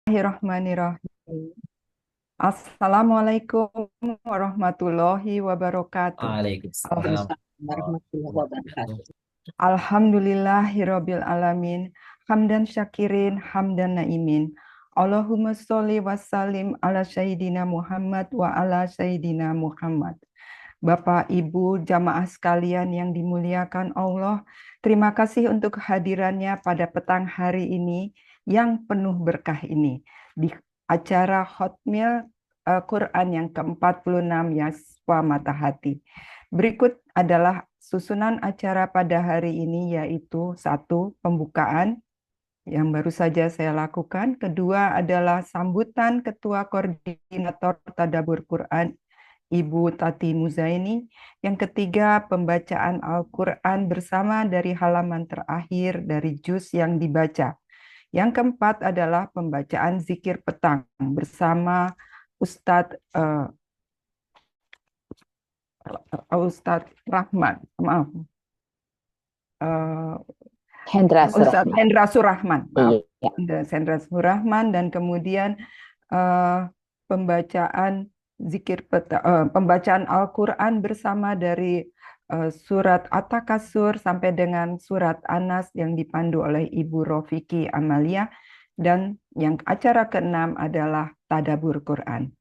Bismillahirrahmanirrahim. Assalamualaikum warahmatullahi wabarakatuh. Alham- Waalaikumsalam Warahmatullahi warahmatullahi wabarakatuh. wabarakatuh. Alhamdulillahirabbil alamin. Hamdan syakirin, hamdan naimin. Allahumma sholli wa sallim ala sayyidina Muhammad wa ala sayyidina Muhammad. Bapak, Ibu, jamaah sekalian yang dimuliakan Allah, terima kasih untuk kehadirannya pada petang hari ini yang penuh berkah ini di acara Hotmail Quran yang ke-46 Yaswa Mata Hati. Berikut adalah susunan acara pada hari ini, yaitu satu, pembukaan yang baru saja saya lakukan. Kedua adalah sambutan Ketua Koordinator Tadabbur Quran Ibu Tati Muzaini. Yang ketiga, pembacaan Al-Quran bersama dari halaman terakhir dari juz yang dibaca. Yang keempat adalah pembacaan zikir petang bersama Ustadz Ustadz Rahman, maaf, uh, Hendra Ustadz Surahman. Hendra Surahman, maaf, Iya. Hendra Surahman, dan kemudian uh, pembacaan pembacaan Al-Quran bersama dari surat At-Takasur sampai dengan surat Anas yang dipandu oleh Ibu Rofiki Amalia, dan yang acara keenam adalah Tadabur Quran.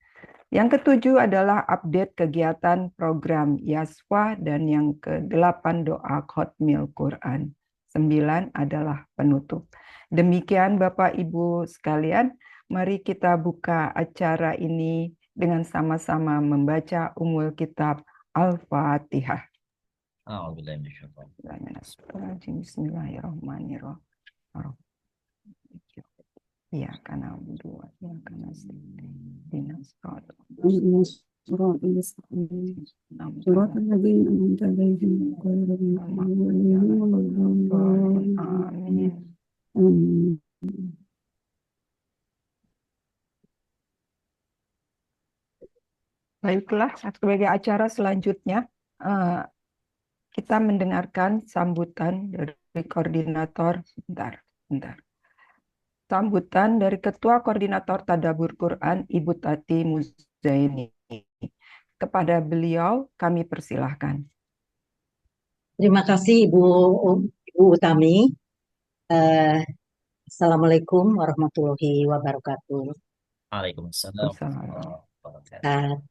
Yang ketujuh adalah update kegiatan program Yaswa, dan yang kedelapan doa Khotmil Quran. 9 adalah penutup. Demikian Bapak Ibu sekalian, mari kita buka acara ini dengan sama-sama membaca Ummul Kitab Al-Fatihah. Bismillahirrahmanirrahim. Iya, karena dua, ya karena dinas Surat الذين أنعمت عليهم غير المغضوب عليهم ولا الضالين. Amin. آمين. Baiklah, sebagai acara selanjutnya, kita mendengarkan sambutan dari koordinator. Bentar. Sambutan dari Ketua Koordinator Tadabbur Quran, Ibu Tati Muzaini. Kepada beliau kami persilahkan. Terima kasih Ibu Utami. Assalamualaikum warahmatullahi wabarakatuh. Waalaikumsalam warahmatullahi wabarakatuh.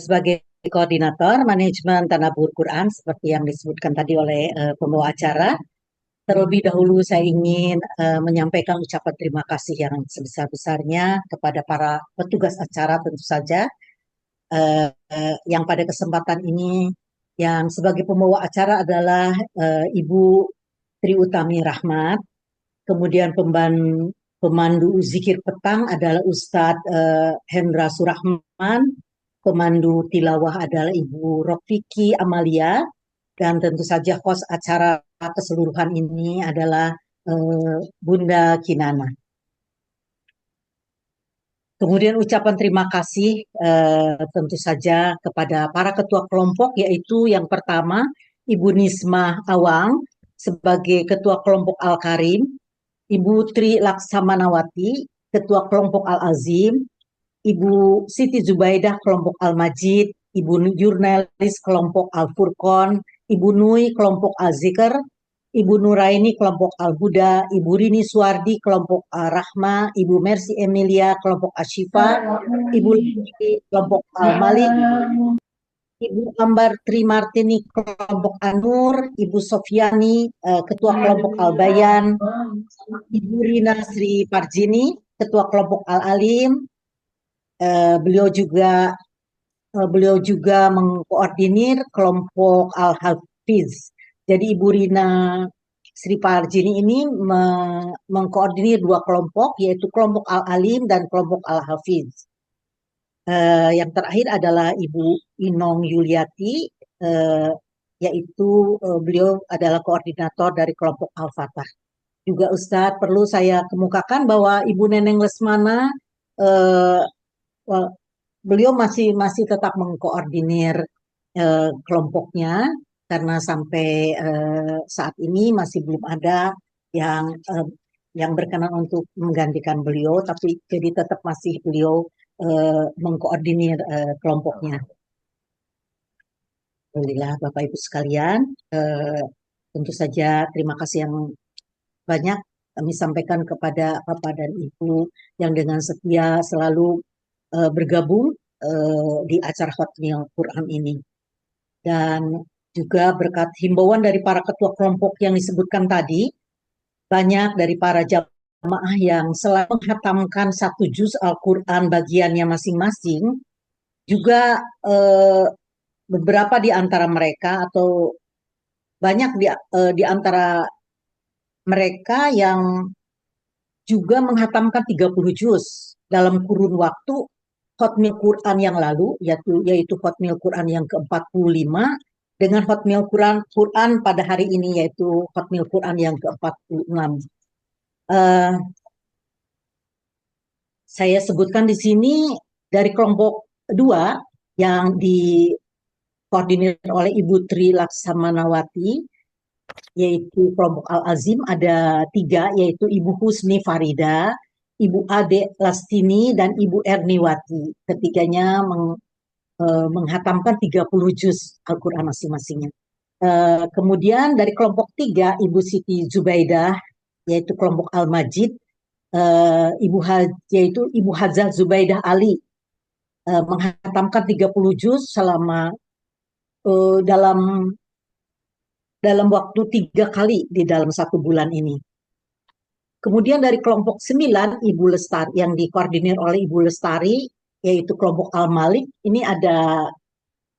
Sebagai koordinator manajemen Tadabbur Quran seperti yang disebutkan tadi oleh pembawa acara, terlebih dahulu saya ingin menyampaikan ucapan terima kasih yang sebesar-besarnya kepada para petugas acara tentu saja, yang pada kesempatan ini yang sebagai pembawa acara adalah Ibu Tri Utami Rahmat, kemudian pemandu zikir petang adalah Ustadz Hendra Surahman, pemandu tilawah adalah Ibu Rofiki Amalia, dan tentu saja host acara keseluruhan ini adalah Bunda Kinana. Kemudian ucapan terima kasih tentu saja kepada para ketua kelompok, yaitu yang pertama Ibu Nismah Awang sebagai ketua kelompok Al-Karim, Ibu Tri Laksamanawati ketua kelompok Al-Azim, Ibu Siti Zubaidah kelompok Al-Majid, Ibu jurnalis kelompok Al-Furqon, Ibu Nui kelompok Al-Zikr, Ibu Nuraini kelompok Al-Huda, Ibu Rini Suwardi kelompok Al-Rahma, Ibu Mercy Emilia kelompok Ashifa, Ibu Lili kelompok Al-Malik, Ibu Ambar Trimartini kelompok Anur, Ibu Sofiani ketua kelompok Al-Bayan, Ibu Rina Sri Parjini ketua kelompok Al-Alim. Beliau juga mengkoordinir kelompok Al-Hafiz. Jadi Ibu Rina Sri Parjini ini mengkoordinir dua kelompok, yaitu kelompok Al-Alim dan kelompok Al-Hafiz. Yang terakhir adalah Ibu Inong Yuliati, yaitu beliau adalah koordinator dari kelompok Al-Fatah. Juga Ustadz, perlu saya kemukakan bahwa Ibu Neneng Lesmana, beliau masih tetap mengkoordinir kelompoknya, karena sampai saat ini masih belum ada yang yang berkenan untuk menggantikan beliau, tapi jadi tetap masih beliau mengkoordinir kelompoknya. Alhamdulillah Bapak Ibu sekalian, tentu saja terima kasih yang banyak kami sampaikan kepada Bapak dan Ibu yang dengan setia selalu bergabung di acara Khatmil Quran ini. Dan juga berkat himbauan dari para ketua kelompok yang disebutkan tadi, banyak dari para jamaah yang selalu menghatamkan satu juz Al-Quran bagiannya masing-masing, juga beberapa di antara mereka atau banyak di antara mereka yang juga menghatamkan 30 juz dalam kurun waktu Khatmil Quran yang lalu, yaitu Khatmil Quran yang ke-45, dengan Khatmil Quran pada hari ini, yaitu Khatmil Quran yang ke-46. Saya sebutkan di sini dari kelompok 2 yang dikoordinir oleh Ibu Tri Laksamanawati, yaitu kelompok Al-Azim, ada 3, yaitu Ibu Husni Farida, Ibu Ade Lastini, dan Ibu Erniwati. Ketiganya menghatamkan 30 juz Al-Quran masing-masingnya. Kemudian dari kelompok 3, Ibu Siti Zubaidah, yaitu kelompok Al-Majid, yaitu Ibu Hazal Zubaidah Ali, menghatamkan 30 juz selama dalam waktu 3 kali di dalam 1 bulan ini. Kemudian dari kelompok 9, Ibu Lestari, yang dikoordinir oleh Ibu Lestari, yaitu kelompok Al-Malik, ini ada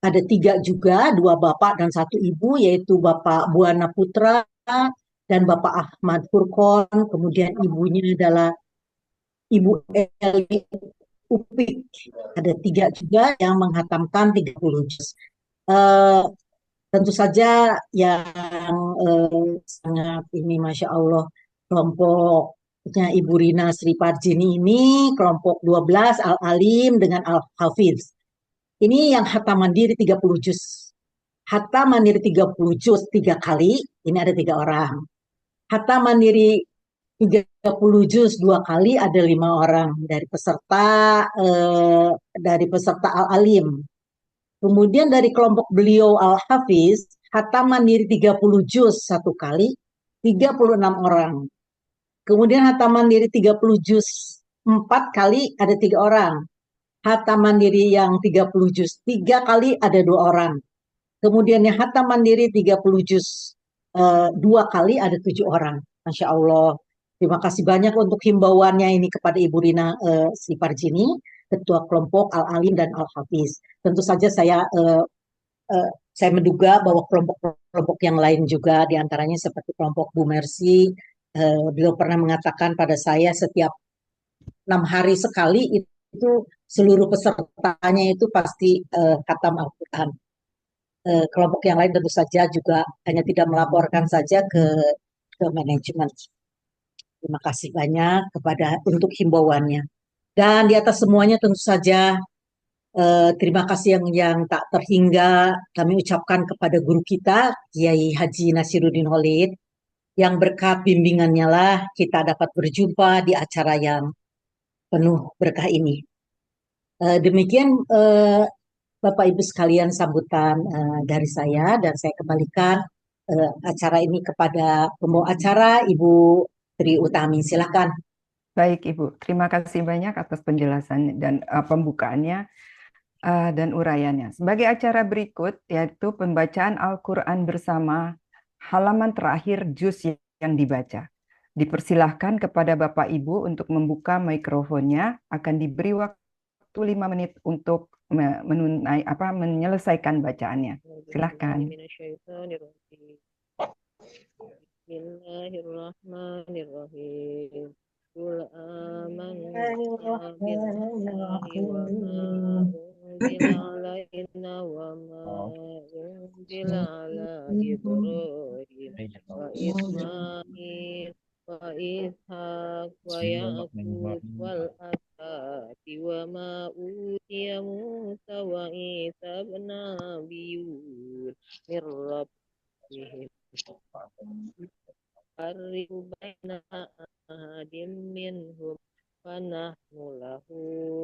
3 juga, 2 bapak dan 1 ibu, yaitu Bapak Buana Putra dan Bapak Ahmad Furqon. Kemudian ibunya adalah Ibu Eli Upik. Ada 3 juga yang menghatamkan 30 juz. Tentu saja yang sangat ini, Masya Allah, kelompoknya Ibu Rina Sri Parjini ini, kelompok 12 Al-Alim dengan Al-Hafiz. Ini yang hatam mandiri 30 juz. Hatam mandiri 30 juz 3 kali, ini ada 3 orang. Hatam mandiri 30 juz 2 kali, ada 5 orang dari peserta Al-Alim. Kemudian dari kelompok beliau Al-Hafiz, hatam mandiri 30 juz 1 kali, 36 orang. Kemudian hatam mandiri 30 juz 4 kali, ada 3 orang. Hatam mandiri yang 30 juz 3 kali, ada 2 orang. Kemudian yang hatam mandiri 30 juz 2 kali, ada 7 orang. Masya Allah. Terima kasih banyak untuk himbauannya ini kepada Ibu Rina Sri Parjini, Ketua Kelompok Al-Alim dan Al-Hafiz. Tentu saja saya menduga bahwa kelompok-kelompok yang lain juga, diantaranya seperti kelompok Bu Mercy, beliau pernah mengatakan pada saya setiap 6 hari sekali itu seluruh pesertanya itu pasti khatam Al-Quran. Kelompok yang lain tentu saja juga hanya tidak melaporkan saja ke manajemen. Terima kasih banyak untuk himbauannya. Dan di atas semuanya tentu saja terima kasih yang tak terhingga kami ucapkan kepada guru kita, Kiai Haji Nasiruddin Holid, yang berkat bimbingannya lah kita dapat berjumpa di acara yang penuh berkah ini. Demikian Bapak Ibu sekalian sambutan dari saya, dan saya kembalikan acara ini kepada pembawa acara, Ibu Tri Utami. Silakan. Baik Ibu, terima kasih banyak atas penjelasan dan pembukaannya dan uraiannya. Sebagai acara berikut, yaitu pembacaan Al-Quran bersama, halaman terakhir juz yang dibaca. Dipersilahkan kepada Bapak Ibu untuk membuka mikrofonnya, akan diberi waktu 5 menit untuk menyelesaikan bacaannya. Silahkan. Bismillahirrahmanirrahim. Qul amanna billahi wa ma unzila alaina wa ma unzila ala Ibrahim wa Ismail wa Ishaq wa Yaqub wal asbati wa ma utiya Musa wa Isa ibn Maryam min rabbihim. Arribu baina منهم فنحن له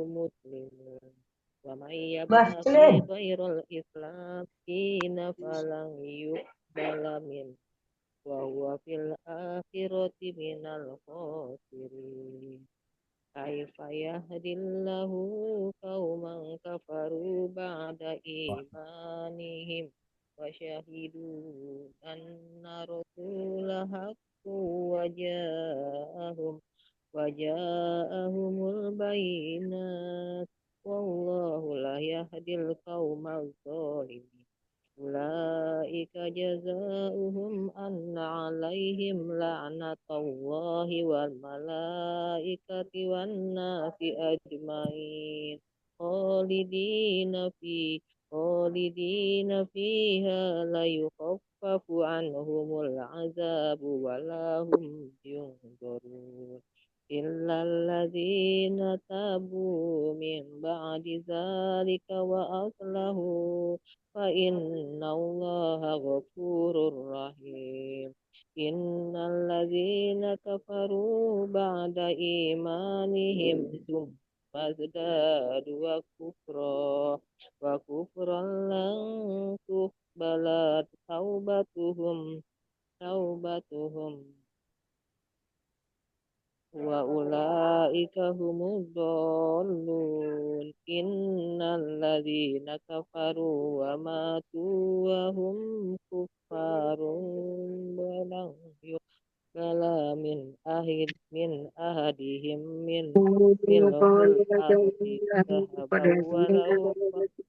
مسلمون ومن Mbah يبتغي Celin. غير الإسلام دينا فلن يقبل منه وهو في الآخرة من الخاسرين كيف يهدي الله قوما كفروا بعد إيمانهم وشهدوا أن رسول حق وجاءهم البينات والله لا يهدي القوم الظالمين أولئك جزاؤهم أن عليهم لعنة الله والملائكة والناس أجمعين خالدين في خالدين فيها لا يخفف عنهم العذاب ولا هم ينظرون إلا الذين تابوا من بعد ذلك وأصلحوا فإن الله غفور رحيم إن الذين كفروا بعد إيمانهم ثم ازدادوا وكفرا لن تقبل توبتهم وأولئك هم الضالون إن الذين كفروا وماتوا وهم كفار ولن يقبل من أحدهم من ملء الأرض ذهبا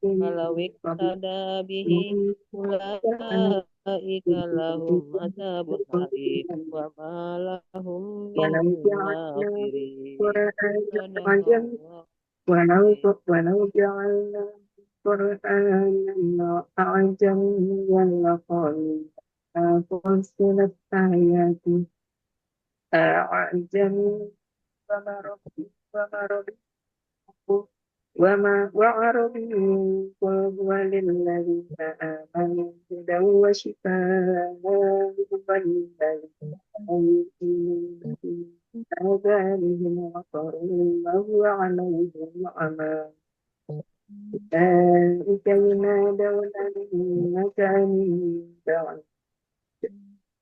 ولو اقتدى به أولئك لهم عذاب أليم وما لهم من ناصرين صدق الله ولو جعلنا قرآنا أعجميا لقالوا فصلت آياته أعجمي وعربي قل هو للذين آمنوا هدى وشفاء والذين لا يؤمنون آذانهم وقر وهو عليهم عمى أولئك ينادون من مكان بعيد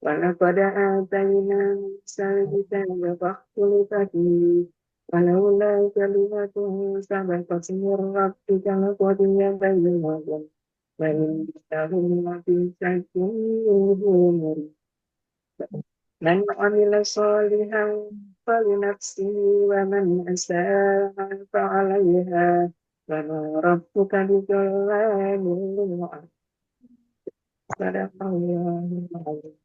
ولقد آتينا موسى الكتاب فاختلف فيه ولولا كلمة سبقت من ربك لقضي بينهم وإنهم لفي شك منه مريب من عمل صالحا فلنفسه ومن أساء فعليها وما ربك بظلام للعبيد صدق الله العظيم.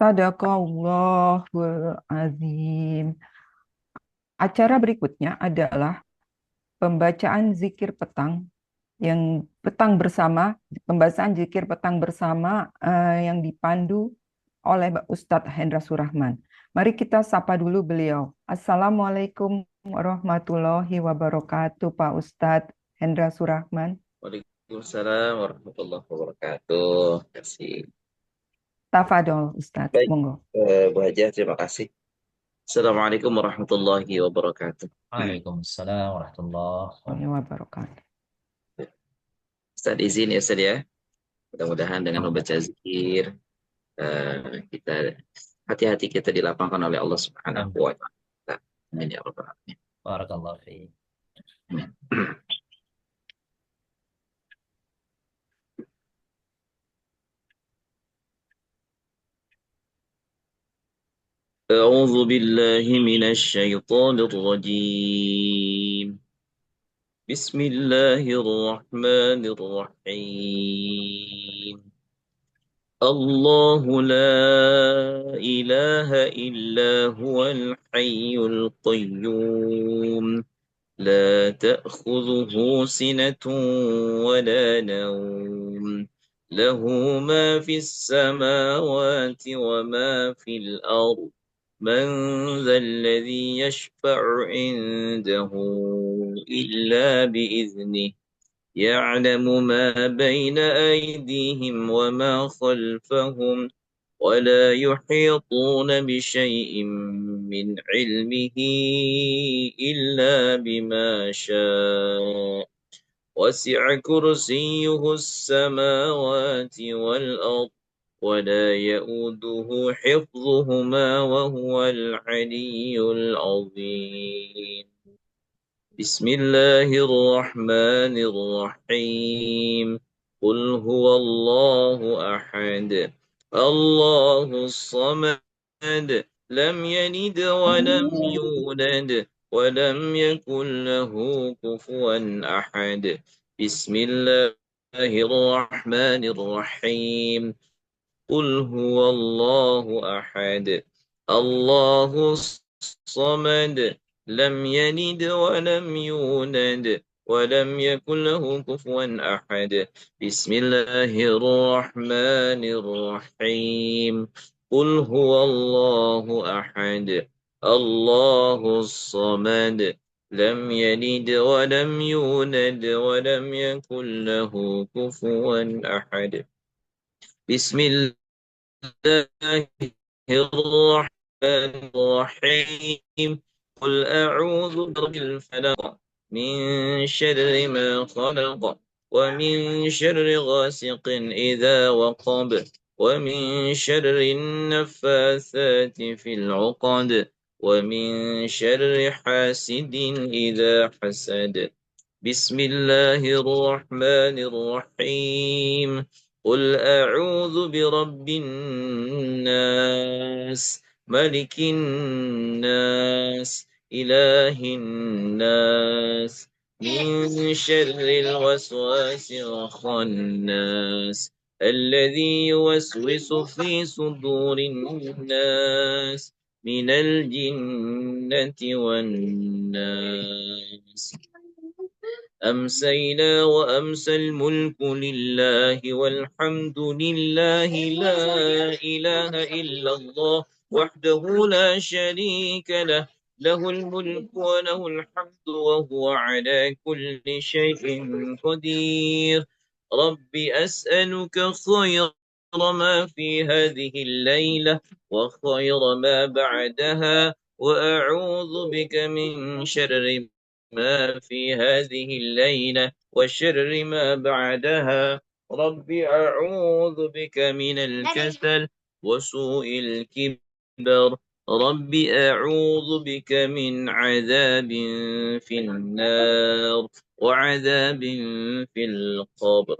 Sadaqallahul azim. Acara berikutnya adalah pembacaan zikir petang yang pembahasan zikir petang bersama yang dipandu oleh Ustadz Hendra Surahman. Mari kita sapa dulu beliau. Assalamualaikum warahmatullahi wabarakatuh, Pak Ustadz Hendra Surahman. Waalaikumsalam warahmatullahi wabarakatuh. Terima kasih. Tafadol, Ustadz. Baik, Monggo. Bu Haja, terima kasih. Assalamualaikum warahmatullahi wabarakatuh. Waalaikumsalam warahmatullahi wabarakatuh. Ustaz izin ya Ustaz ya. Mudah-mudahan dengan membaca zikir kita hati-hati kita dilapangkan oleh Allah Subhanahu wa taala. Amin ya rabbal alamin. Barakallahu fiik. أعوذ بالله من الشيطان الرجيم. بسم الله الرحمن الرحيم. الله لا إله إلا هو الحي القيوم لا تأخذه سنة ولا نوم له ما في السماوات وما في الأرض من ذا الذي يشفع عنده إلا بإذنه يعلم ما بين أيديهم وما خلفهم ولا يحيطون بشيء من علمه إلا بما شاء وسع كرسيه السماوات والأرض ولا يؤوده حفظهما وهو العلي العظيم بسم الله الرحمن الرحيم قل هو الله أحد الله الصمد لم يلد ولم يولد ولم يكن له كفوا أحد بسم الله الرحمن الرحيم قل هو الله أحد الله الصمد لم يلد ولم يولد ولم يكن له كفوا أحد بسم الله الرحمن الرحيم قل هو الله أحد الله الصمد لم يلد ولم يولد ولم يكن له كفوا أحد بسم الله الرحمن الرحيم قل أعوذ برب الفلق من شر ما خلق ومن شر غاسق إذا وقب ومن شر النفاثات في العقد ومن شر حاسد إذا حسد بسم الله الرحمن الرحيم قل أعوذ برب الناس ملك الناس إله الناس من شر الوسواس الخناس الذي يوسوس في صدور الناس من الجنة والناس أمسينا وأمسى الملك لله والحمد لله لا إله إلا الله وحده لا شريك له له الملك وله الحمد وهو على كل شيء قدير رب أسألك خير ما في هذه الليلة وخير ما بعدها وأعوذ بك من شر ما في هذه الليلة وشر ما بعدها رب أعوذ بك من الكسل وسوء الكبر رب أعوذ بك من عذاب في النار وعذاب في القبر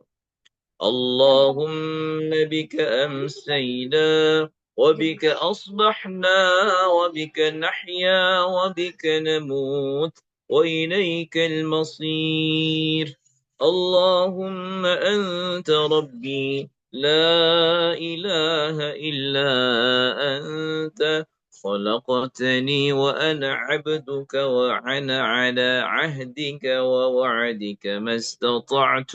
اللهم بك أمسينا وبك أصبحنا وبك نحيا وبك نموت وإليك المصير اللهم أنت ربي لا إله إلا أنت خلقتني وأنا عبدك وأنا على عهدك ووعدك ما استطعت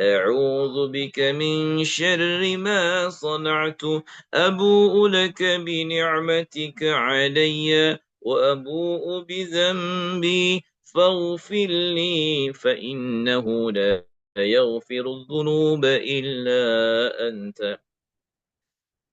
أعوذ بك من شر ما صنعت أبوء لك بنعمتك علي وأبوء بذنبي فاغفر لي فإنه لا يغفر الذنوب إلا أنت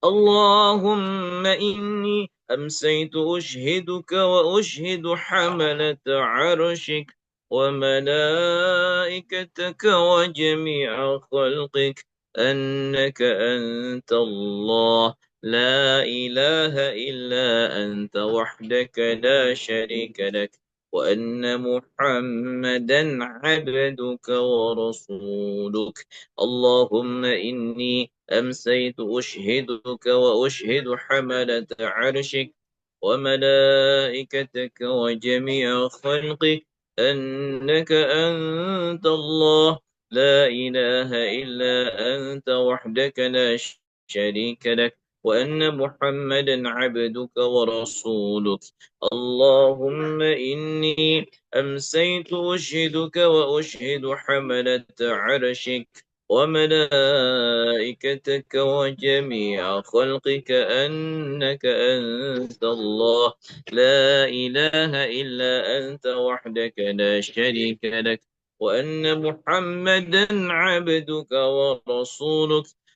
اللهم إني أمسيت أشهدك وأشهد حملة عرشك وملائكتك وجميع خلقك أنك أنت الله لا إله إلا أنت وحدك لا شريك لك وأن محمدا عبدك ورسولك اللهم إني أمسيت أشهدك وأشهد حملة عرشك وملائكتك وجميع خلقك أنك أنت الله لا إله إلا أنت وحدك لا شريك لك وأن محمدا عبدك ورسولك اللهم إني أمسيت أشهدك وأشهد حملة عرشك وملائكتك وجميع خلقك أنك أنت الله لا إله إلا أنت وحدك لا شريك لك وأن محمدا عبدك ورسولك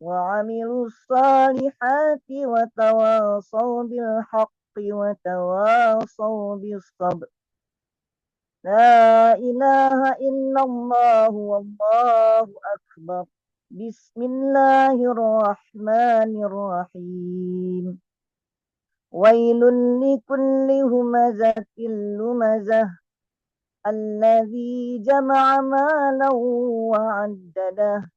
وعملوا الصالحات وتواصوا بالحق وتواصوا بالصبر. لا إله إلا الله والله أكبر. بسم الله الرحمن الرحيم. ويل لكل همزة لمزة الذي جمع مالا وعدده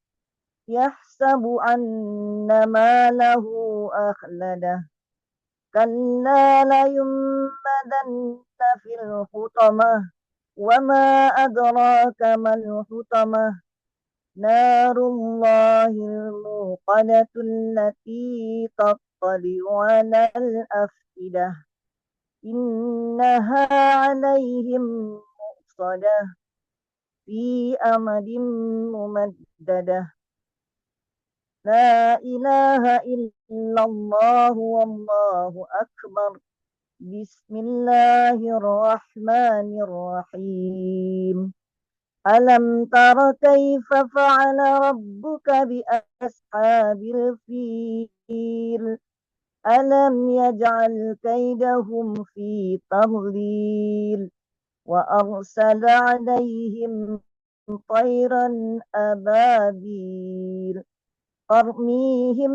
يحسب أن ماله أخلده كلا لينبذن في الحطمة وما أدراك ما الحطمة نار الله الموقدة التي تطلع على الأفئدة إنها عليهم مؤصدة في أمد ممددة. لا إله إلا الله والله أكبر. بسم الله الرحمن الرحيم. ألم تر كيف فعل ربك بأصحاب الفيل ألم يجعل كيدهم في تضليل وأرسل عليهم طيرا أبابيل ترميهم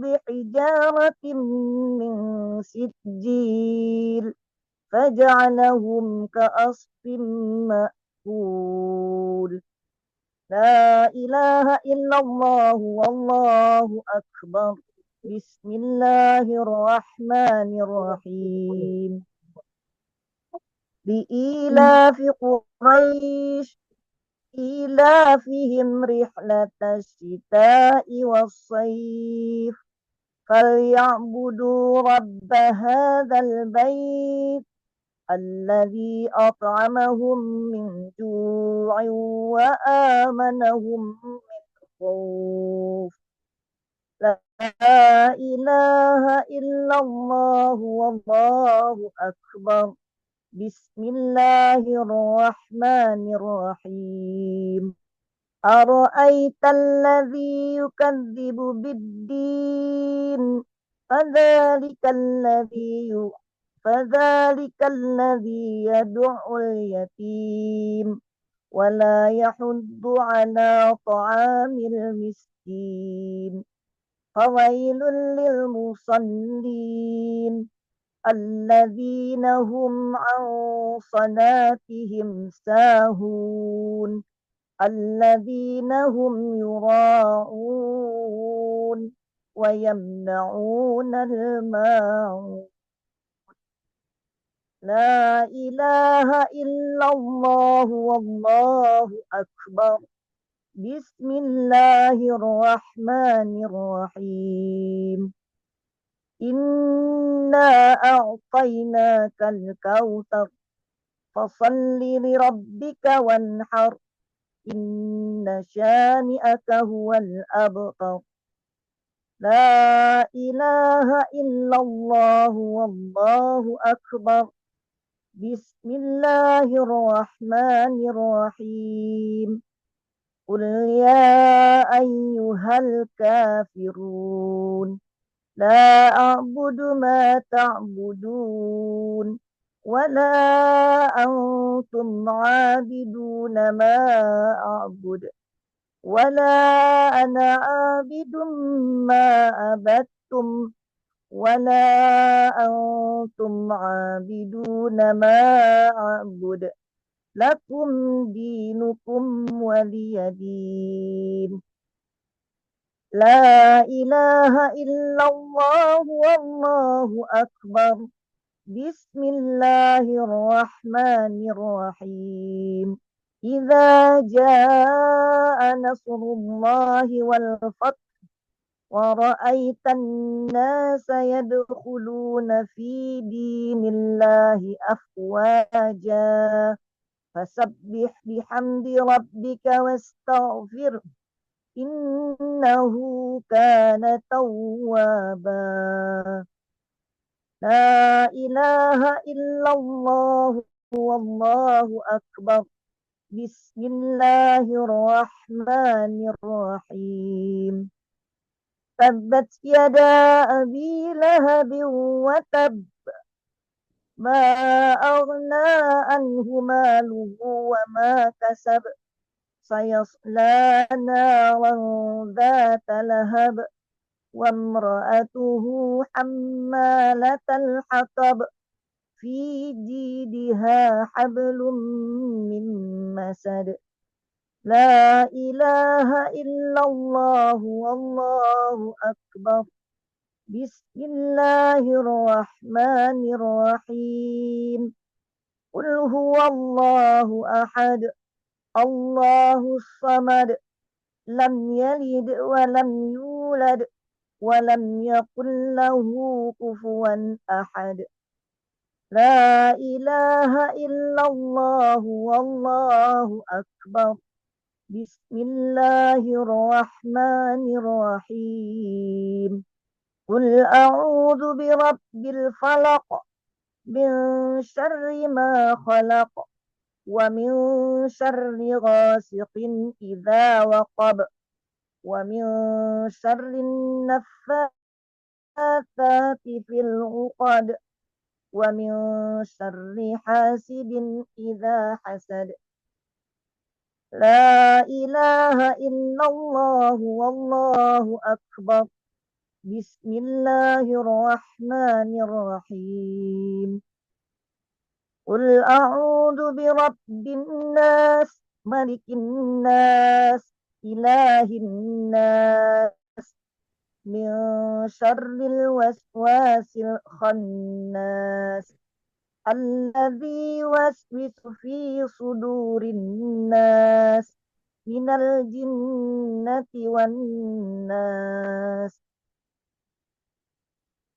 بحجارة من سجيل فجعلهم كعصف مأكول. لا إله إلا الله والله أكبر. بسم الله الرحمن الرحيم. لإيلاف قريش إيلافهم رحلة الشتاء والصيف فليعبدوا رب هذا البيت الذي أطعمهم من جوع وآمنهم من خوف. لا إله إلا الله والله أكبر. بسم الله الرحمن الرحيم. أرأيت الذي يكذب بالدين فذلك الذي يدع اليتيم ولا يحض على طعام المسكين فويل للمصلين الذين هم عن صلاتهم ساهون الذين هم يراءون ويمنعون الماعون. لا إله إلا الله والله أكبر. بسم الله الرحمن الرحيم. إنا أعطيناك الكوثر فصل لربك وانحر إن شانئك هو الأبتر. لا إله إلا الله والله أكبر. بسم الله الرحمن الرحيم. قل يا أيها الكافرون لا أعبد ما تعبدون ولا أنتم عابدون ما أعبد ولا أنا عابد ما عبدتم ولا أنتم عابدون ما أعبد لكم دينكم ولي دين. لا إله إلا الله والله أكبر. بسم الله الرحمن الرحيم. إذا جاء نصر الله والفتح ورأيت الناس يدخلون في دين الله أفواجا فسبح بحمد ربك واستغفره إنه كان توابا. لا إله إلا الله والله أكبر. بسم الله الرحمن الرحيم. تبت يدا أبي لهب وتب ما أغنى عنه ماله وما كسب سيصلى نارا ذات لهب وامرأته حمالة الحطب في جيدها حبل من مسد لا إله إلا الله والله أكبر بسم الله الرحمن الرحيم قل هو الله أحد الله الصمد لم يلد ولم يولد ولم يكن له كفوا أحد لا إله إلا الله والله أكبر بسم الله الرحمن الرحيم قل أعوذ برب الفلق من شر ما خلق ومن شر غاسق إذا وقب ومن شر النفاثات في العقد ومن شر حاسد إذا حسد لا إله إلا الله والله أكبر بسم الله الرحمن الرحيم قل أعوذ برب الناس ملك الناس إله الناس من شر الوسواس الخناس الذي يوسوس في صدور الناس من الجنة والناس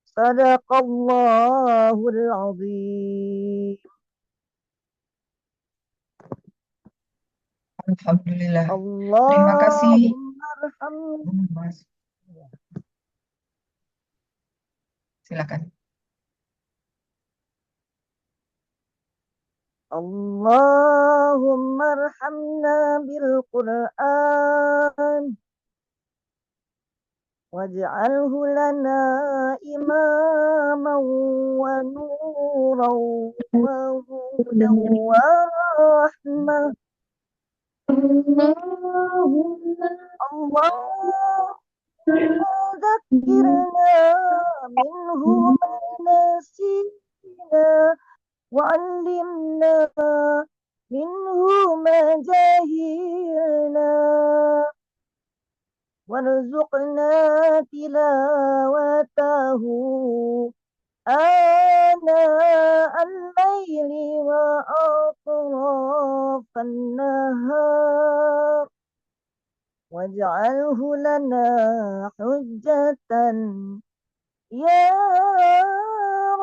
صدق الله العظيم. Alhamdulillah. Terima kasih. Allahumma arhamna. Mas. Silakan. Allahumma arhamna bil Qur'an waj'alhu lana imaman wa nuran wa hudan wa rahmah. Allahumma dhakkirna minhu ma nasina وعلمنا منه ما جهلنا وارزقنا تلاوته آناء الليل وأطراف النهار واجعله لنا حجة يا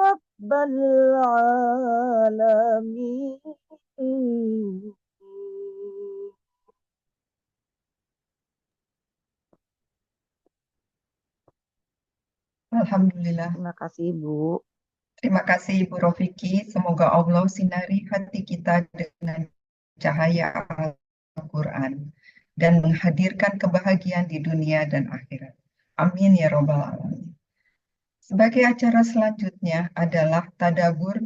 رب العالمين. Alhamdulillah. Terima kasih Ibu. Terima kasih Ibu Rofiki. Semoga Allah sinari hati kita dengan cahaya Al-Quran dan menghadirkan kebahagiaan di dunia dan akhirat. Amin ya robbal alamin. Sebagai acara selanjutnya adalah tadabur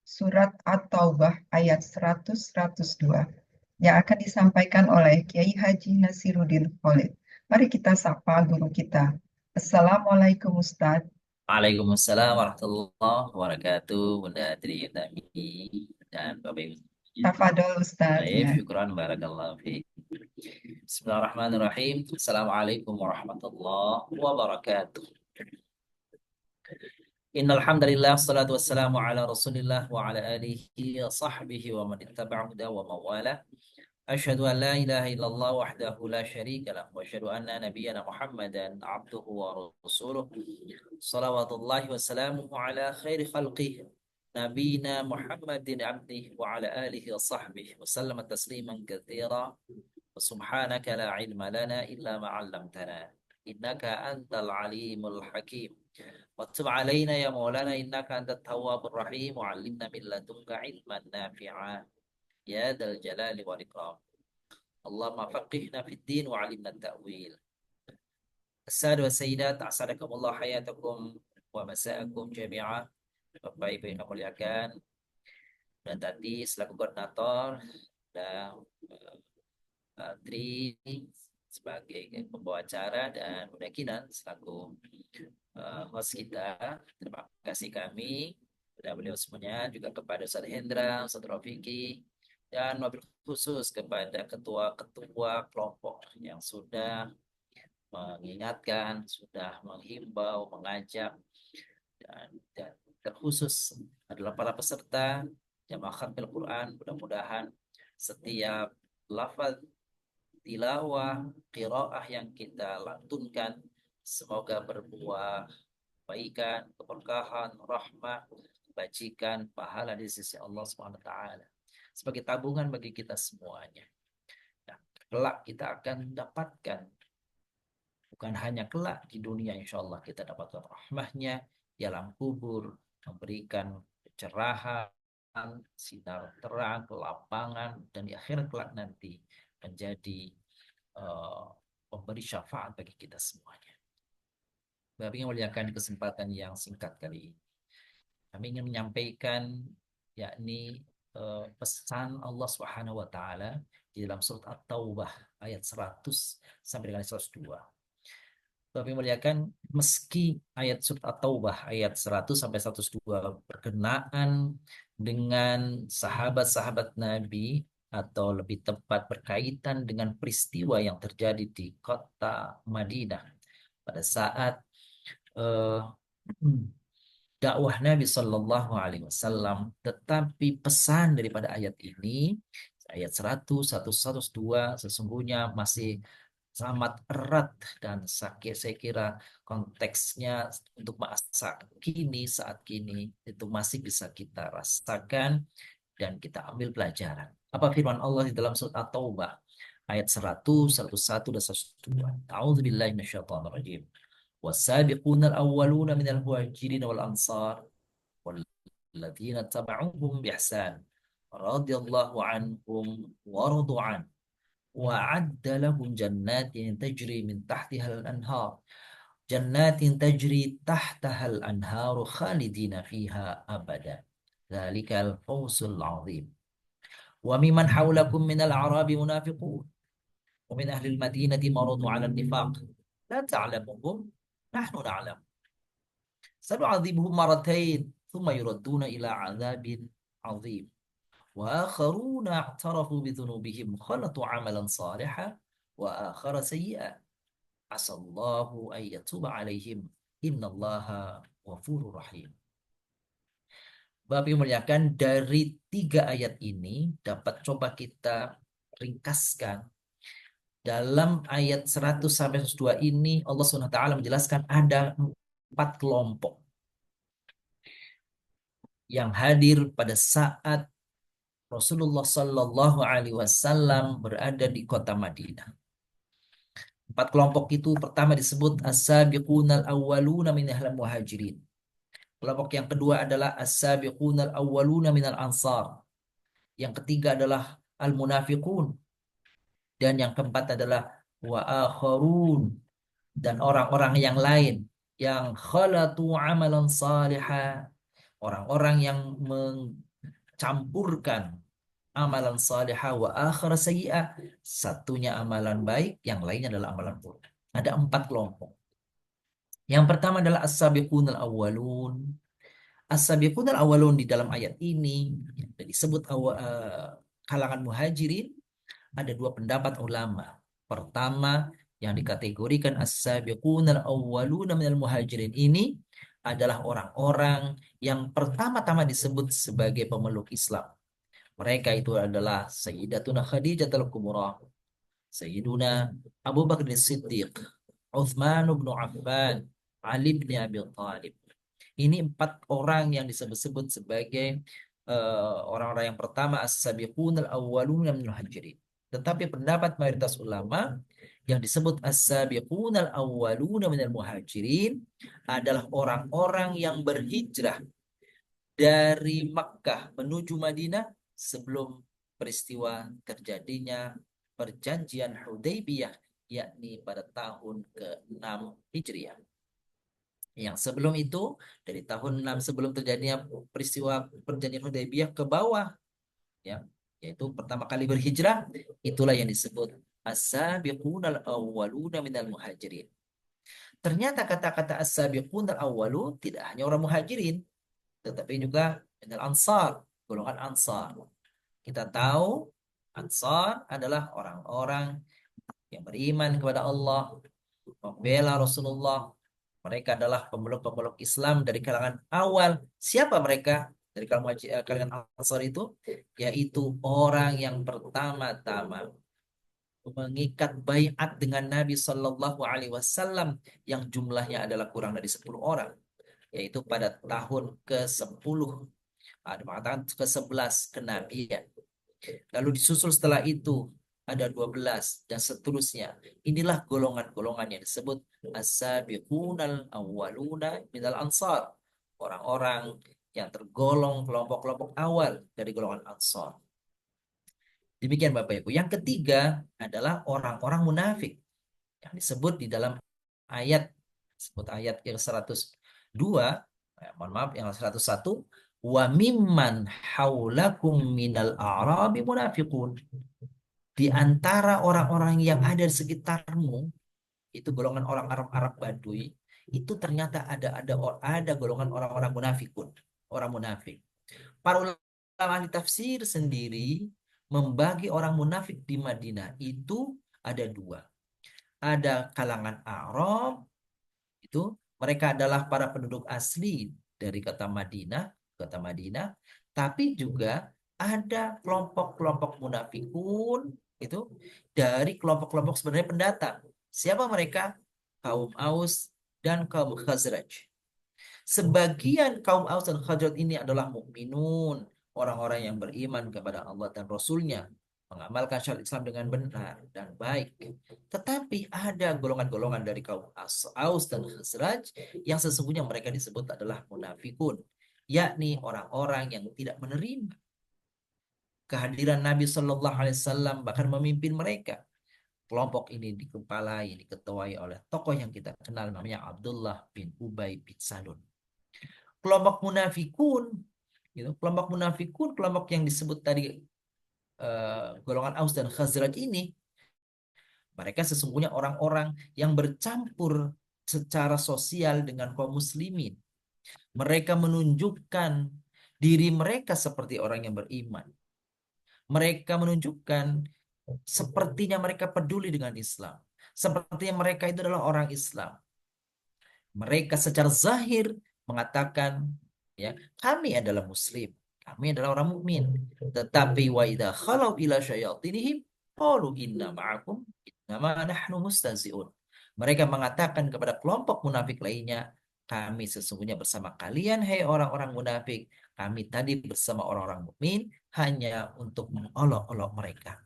surat At-Taubah ayat 100-102 yang akan disampaikan oleh Kiai Haji Nasiruddin Khalid. Mari kita sapa guru kita. Assalamualaikum Ustaz. Waalaikumsalam warahmatullahi wabarakatuh. Bunda Tri Utami dan Bapak Ibu. Tafadol Ustaz. Baik, syukran barakallahu fiik. Bismillahirrahmanirrahim. Assalamualaikum warahmatullahi wabarakatuh. Innal hamdalillah wassalatu wassalamu ala Rasulillah wa ala alihi wa sahbihi wa man ittaba'ahu wa mawala. Asyhadu an la ilaha illallah wahdahu la syarika lah wa asyhadu anna nabiyyana Muhammadan abduhu wa rasuluh. Shalawatullahi wa salamuhu ala khairi khalqihi nabiyina Muhammadin abdihi wa ala alihi wa sahbihi wa sallama tasliman katsira. Wa subhanaka la ilma lana illa ma 'allamtana innaka antal alimul hakim. وتب علينا يا مولانا إنك أنت التواب الرحيم وعلمنا من لدنك علما نافعا يا ذا الجلال والإكرام اللهم فقهنا في الدين وعلمنا التأويل. As-sadat wa sayyidat, asadakumullah hayatakum wa masa'akum jami'ah. Bapak Ibu yang kami muliakan, dan tadi selaku koordinator dan Tri sebagai pembawa acara dan Bunda Kinan selaku host kita. Terima kasih kami kepada beliau semuanya, juga kepada Ustaz Hendra, Ustaz Rafiki, dan wabil khusus kepada ketua-ketua kelompok yang sudah mengingatkan, sudah menghimbau, mengajak, dan terkhusus adalah para peserta jamaah khatamul Quran. Mudah-mudahan setiap lafaz tilawah, qiraah yang kita lantunkan semoga berbuah kebaikan, keberkahan, rahmah, kebajikan, pahala di sisi Allah Subhanahu wa taala sebagai tabungan bagi kita semuanya. Nah, kelak kita akan dapatkan, bukan hanya kelak di dunia, insya Allah kita dapatkan rahmahnya di alam kubur, memberikan pencerahan, sinar terang, kelapangan, dan di akhirat kelak nanti menjadi pemberi syafaat bagi kita semuanya. Bapak yang muliakan, di kesempatan yang singkat kali ini kami ingin menyampaikan yakni pesan Allah Subhanahu wa taala di dalam surat At-Taubah ayat 100 sampai dengan 102. Bapak yang muliakan, meski ayat surat At-Taubah ayat 100 sampai 102 berkenaan dengan sahabat-sahabat Nabi, atau lebih tepat berkaitan dengan peristiwa yang terjadi di kota Madinah pada saat dakwah Nabi Shallallahu Alaihi Wasallam, tetapi pesan daripada ayat ini, ayat 100, 102 sesungguhnya masih sangat erat, dan saya kira konteksnya untuk masa kini, saat kini itu masih bisa kita rasakan dan kita ambil pelajaran. Apa firman Allah di dalam surat At-Taubah ayat 100, 101 dan 102. A'udzubillahi minasyaitonirrajim. Was-sabiqunal awwaluna minal muhajirin wal ansar walladzina tabauhum biihsan radhiyallahu anhum wa radu an wa'adda lahum jannatin tajri min tahtiha al-anhar jannatin tajri tahtaha al-anharu khalidina fiha abada. Dzalikal fawzul 'adzim. Wa mimman haulakum minal a'rabi munafiqun wa min ahli al-madinati maradu 'ala an-nifaq la ta'lamuhum nahnu na'lam sanu'adzibuhum marratayn thumma yuradduna ila 'adzabin 'adzim wa akharuna i'tarafu bi dhunubihim khalatu 'amalan salihan wa akhara sayyi'an asallahu an yatuba 'alaihim innallaha ghafurur rahim. Bapak yang muliakan, dari 3 ayat ini dapat coba kita ringkaskan. Dalam ayat 100 sampai 102 ini Allah SWT menjelaskan ada 4 kelompok yang hadir pada saat Rasulullah Shallallahu Alaihi Wasallam berada di kota Madinah. 4 kelompok itu pertama disebut as-sabiqunal awwaluna min ahlil muhajirin. Kelompok yang kedua adalah as-sabiqunal awwaluna minal ansar. Yang ketiga adalah al-munafiqun. Dan yang keempat adalah wa akharun, dan orang-orang yang lain yang khalatu amalan salihah, orang-orang yang mencampurkan amalan salihah wa akhara sayyi'ah, satunya amalan baik, yang lainnya adalah amalan buruk. Ada 4 kelompok. Yang pertama adalah as-sabiqunal awwalun. As-sabiqunal awwalun di dalam ayat ini disebut kalangan muhajirin. Ada 2 pendapat ulama. Pertama, yang dikategorikan as-sabiqunal awwaluna minal muhajirin ini adalah orang-orang yang pertama-tama disebut sebagai pemeluk Islam. Mereka itu adalah Sayyidatuna Khadijah al-Kubra, Sayyiduna Abu Bakar As-Siddiq, Uthman bin Affan, Ali bin Abi Thalib. Ini 4 orang yang disebut-sebut sebagai orang-orang yang pertama as-sabiqunal awwaluna minal muhajirin. Tetapi pendapat mayoritas ulama yang disebut as-sabiqunal awwaluna minal muhajirin adalah orang-orang yang berhijrah dari Makkah menuju Madinah sebelum peristiwa terjadinya perjanjian Hudaybiyah yakni pada tahun ke-6 Hijriah. Yang sebelum itu, dari tahun 6 sebelum terjadinya peristiwa perjanjian Hudaybiyah ke bawah, ya, yaitu pertama kali berhijrah, itulah yang disebut as-sabiqunal awwaluna minal muhajirin. Ternyata kata-kata as-sabiqunal awwalu tidak hanya orang muhajirin, tetapi juga minal ansar, golongan ansar. Kita tahu ansar adalah orang-orang yang beriman kepada Allah, membela Rasulullah. Mereka adalah pemeluk-pemeluk Islam dari kalangan awal. Siapa mereka? Dari kalangan Ansar itu, yaitu orang yang pertama-tama mengikat baiat dengan Nabi Shallallahu Alaihi Wasallam yang jumlahnya adalah kurang dari 10 orang, yaitu pada tahun ke-10, ada mengatakan ke-11 kenabian. Lalu disusul setelah itu ada 12 dan seterusnya. Inilah golongan-golongan yang disebut as-sabiqunal awwaluna minal ansar. Orang-orang yang tergolong kelompok-kelompok awal dari golongan ansar. Demikian Bapak Ibu. Yang ketiga adalah orang-orang munafik yang disebut di dalam ayat, disebut ayat yang 102, mohon maaf, yang 101, wa mimman haulakum minal a'rabi munafiqun. Di antara orang-orang yang ada di sekitarmu, itu golongan orang Arab Baduy, itu ternyata ada golongan orang-orang munafikun, orang munafik. Para ulama ahli tafsir sendiri membagi orang munafik di Madinah itu ada dua. Ada kalangan Arab, itu mereka adalah para penduduk asli dari kota Madinah, tapi juga ada kelompok-kelompok munafikun itu dari kelompok-kelompok sebenarnya pendatang. Siapa mereka? Kaum Aus dan kaum Khazraj. Sebagian kaum Aus dan Khazraj ini adalah mukminun, orang-orang yang beriman kepada Allah dan Rasulnya, mengamalkan syariat Islam dengan benar dan baik. Tetapi ada golongan-golongan dari kaum Aus dan Khazraj yang sesungguhnya mereka disebut adalah munafikun, yakni orang-orang yang tidak menerima kehadiran Nabi Shallallahu Alaihi Wasallam, bahkan memimpin mereka. Kelompok ini diketuai oleh tokoh yang kita kenal namanya Abdullah bin Ubay bin Salul. Kelompok munafikun, kelompok yang disebut tadi golongan Aus dan Khazraj ini, mereka sesungguhnya orang-orang yang bercampur secara sosial dengan kaum muslimin. Mereka menunjukkan diri mereka seperti orang yang beriman. Mereka menunjukkan sepertinya mereka peduli dengan Islam. Sepertinya mereka itu adalah orang Islam. Mereka secara zahir mengatakan, ya, kami adalah muslim, kami adalah orang mukmin. Tetapi wa idza khalau ila syayatinihim qalu inna ma'akum innama nahnu mustahzi'un. Mereka mengatakan kepada kelompok munafik lainnya, kami sesungguhnya bersama kalian, hai orang-orang munafik. Kami tadi bersama orang-orang mukmin hanya untuk mengolok-olok mereka.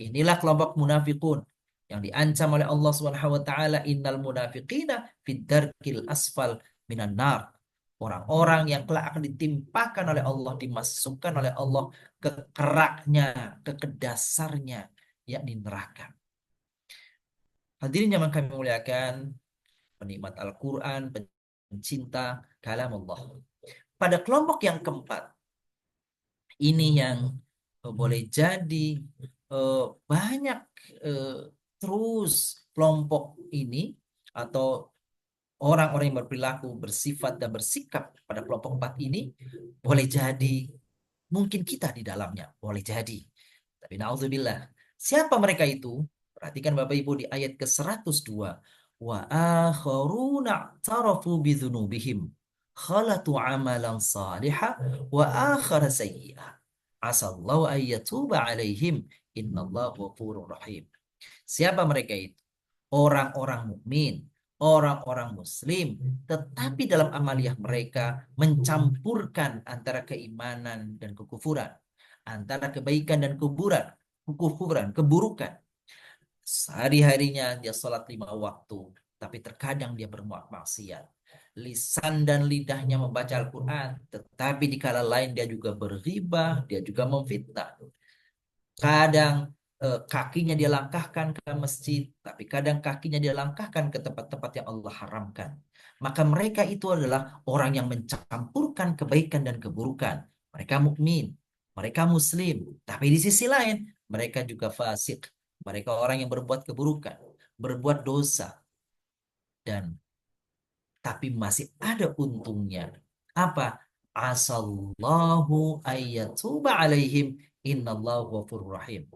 Inilah kelompok munafikun yang diancam oleh Allah Subhanahu wa taala, innal munafiqina fid darkil asfal minan nar. Orang-orang yang kelak akan ditimpakan oleh Allah, dimasukkan oleh Allah ke keraknya, ke dasarnya, yakni neraka. Hadirin yang kami muliakan, penikmat Al-Quran, pencinta kalam Allah. Pada kelompok yang keempat, ini yang boleh jadi banyak terus kelompok ini atau orang-orang yang berperilaku, bersifat dan bersikap pada kelompok empat ini, boleh jadi mungkin kita di dalamnya, boleh jadi. Tapi na'udzubillah. Siapa mereka itu? Perhatikan Bapak Ibu di ayat ke-102. Wa akharuna tarafu bidzunubihim khalatu amalan salihah wa akhara sayyi'ah. Asallahu ayyatuba alaihim innallahu ghafurur rahim. Siapa mereka itu? Orang-orang mukmin, orang-orang muslim, tetapi dalam amaliyah mereka mencampurkan antara keimanan dan kekufuran, antara kebaikan dan keburukan. Sehari-harinya dia sholat 5 waktu, tapi terkadang dia berbuat maksiat. Lisan dan lidahnya membaca Al-Quran, tetapi di kala lain dia juga berghibah, dia juga memfitnah. Kadang kakinya dia langkahkan ke masjid, tapi kadang kakinya dia langkahkan ke tempat-tempat yang Allah haramkan. Maka mereka itu adalah orang yang mencampurkan kebaikan dan keburukan. Mereka mukmin, mereka muslim, tapi di sisi lain mereka juga fasik. Mereka orang yang berbuat keburukan, berbuat dosa, dan tapi masih ada untungnya. Apa? Asallahu ayyatuba alaihim innallahu ghafurur rahim.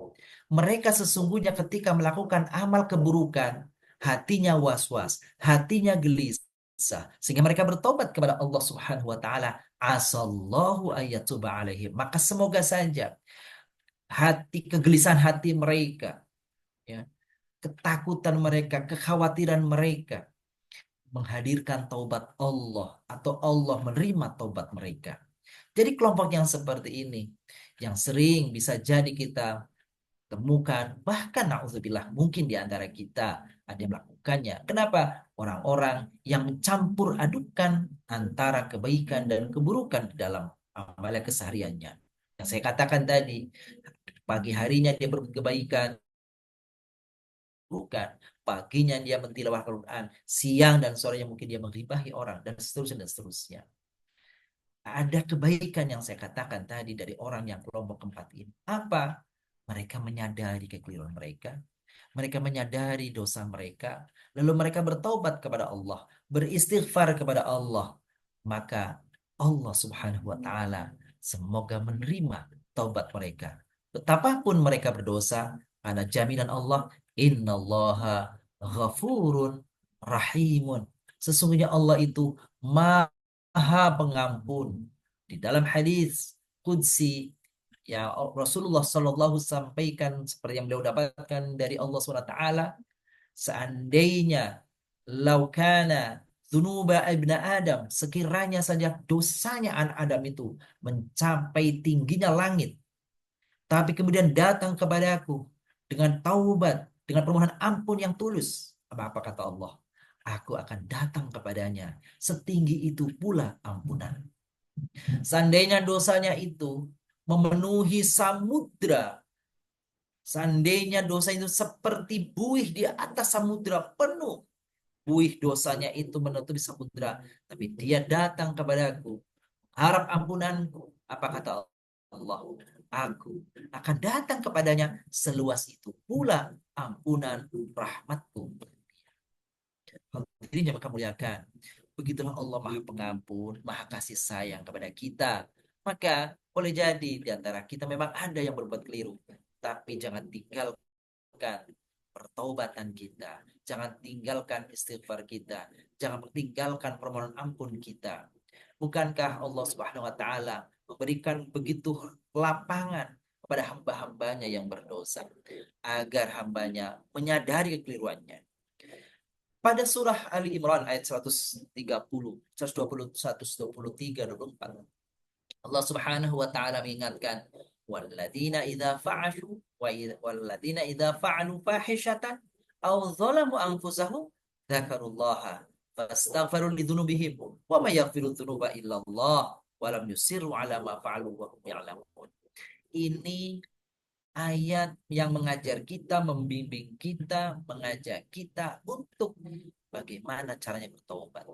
Mereka sesungguhnya ketika melakukan amal keburukan, hatinya was-was, hatinya gelisah, sehingga mereka bertobat kepada Allah Subhanahu wa taala. Asallahu ayyatuba alaihim. Maka semoga saja kegelisahan hati mereka, ya, ketakutan mereka, kekhawatiran mereka menghadirkan taubat Allah atau Allah menerima taubat mereka. Jadi kelompok yang seperti ini yang sering bisa jadi kita temukan, bahkan na'udzubillah mungkin di antara kita ada yang melakukannya. Kenapa? Orang-orang yang mencampur adukan antara kebaikan dan keburukan di dalam amalnya kesehariannya. Yang saya katakan tadi, pagi harinya dia berbuat kebaikan, bukan. Paginya dia mentilawah Al-Quran, siang dan sorenya mungkin dia mengribahi orang, dan seterusnya dan seterusnya. Ada kebaikan yang saya katakan tadi dari orang yang kelompok keempat ini. Apa? Mereka menyadari kekeliruan mereka. Mereka menyadari dosa mereka. Lalu mereka bertaubat kepada Allah. Beristighfar kepada Allah. Maka Allah Subhanahu wa Ta'ala semoga menerima taubat mereka. Betapapun mereka berdosa, karena jaminan Allah, innallaha ghafurun rahimun. Sesungguhnya Allah itu Maha Pengampun. Di dalam hadis Qudsi, ya Rasulullah Shallallahu sampaikan seperti yang beliau dapatkan dari Allah SWT, seandainya laukana dzunuba ibn Adam, sekiranya saja dosanya anak Adam itu mencapai tingginya langit, tapi kemudian datang kepadaku dengan taubat, dengan permohonan ampun yang tulus, apa kata Allah? Aku akan datang kepadanya, setinggi itu pula ampunan. Seandainya dosanya itu memenuhi samudra, seandainya dosa itu seperti buih di atas samudra penuh, buih dosanya itu menutupi samudra, tapi dia datang kepadaku, harap ampunanku, apa kata Allah? Aku akan datang kepadanya seluas itu pula ampunan rahmatku. Hadirin yang muliakan, begitulah Allah Maha Pengampun, Maha Kasih Sayang kepada kita. Maka boleh jadi di antara kita memang ada yang berbuat keliru, tapi jangan tinggalkan pertaubatan kita, jangan tinggalkan istighfar kita, jangan tinggalkan permohonan ampun kita. Bukankah Allah Subhanahu wa Ta'ala memberikan begitu lapangan kepada hamba-hambanya yang berdosa agar hambanya menyadari kekeliruannya? Pada surah Ali Imran ayat 130, 121, 123, 24, Allah Subhanahu wa taala mengingatkan, walladzina idza fa'alu walladzina idza fa'alu fahishatan aw zalamu anfusahum dzakarullaha fastaghfiru lidzunubihim wa may yaghfiru dzunuba illallah wa lam yusirru ala ma fa'alu wa hum ya'lamun. Ini ayat yang mengajar kita, membimbing kita, mengajak kita untuk bagaimana caranya bertobat.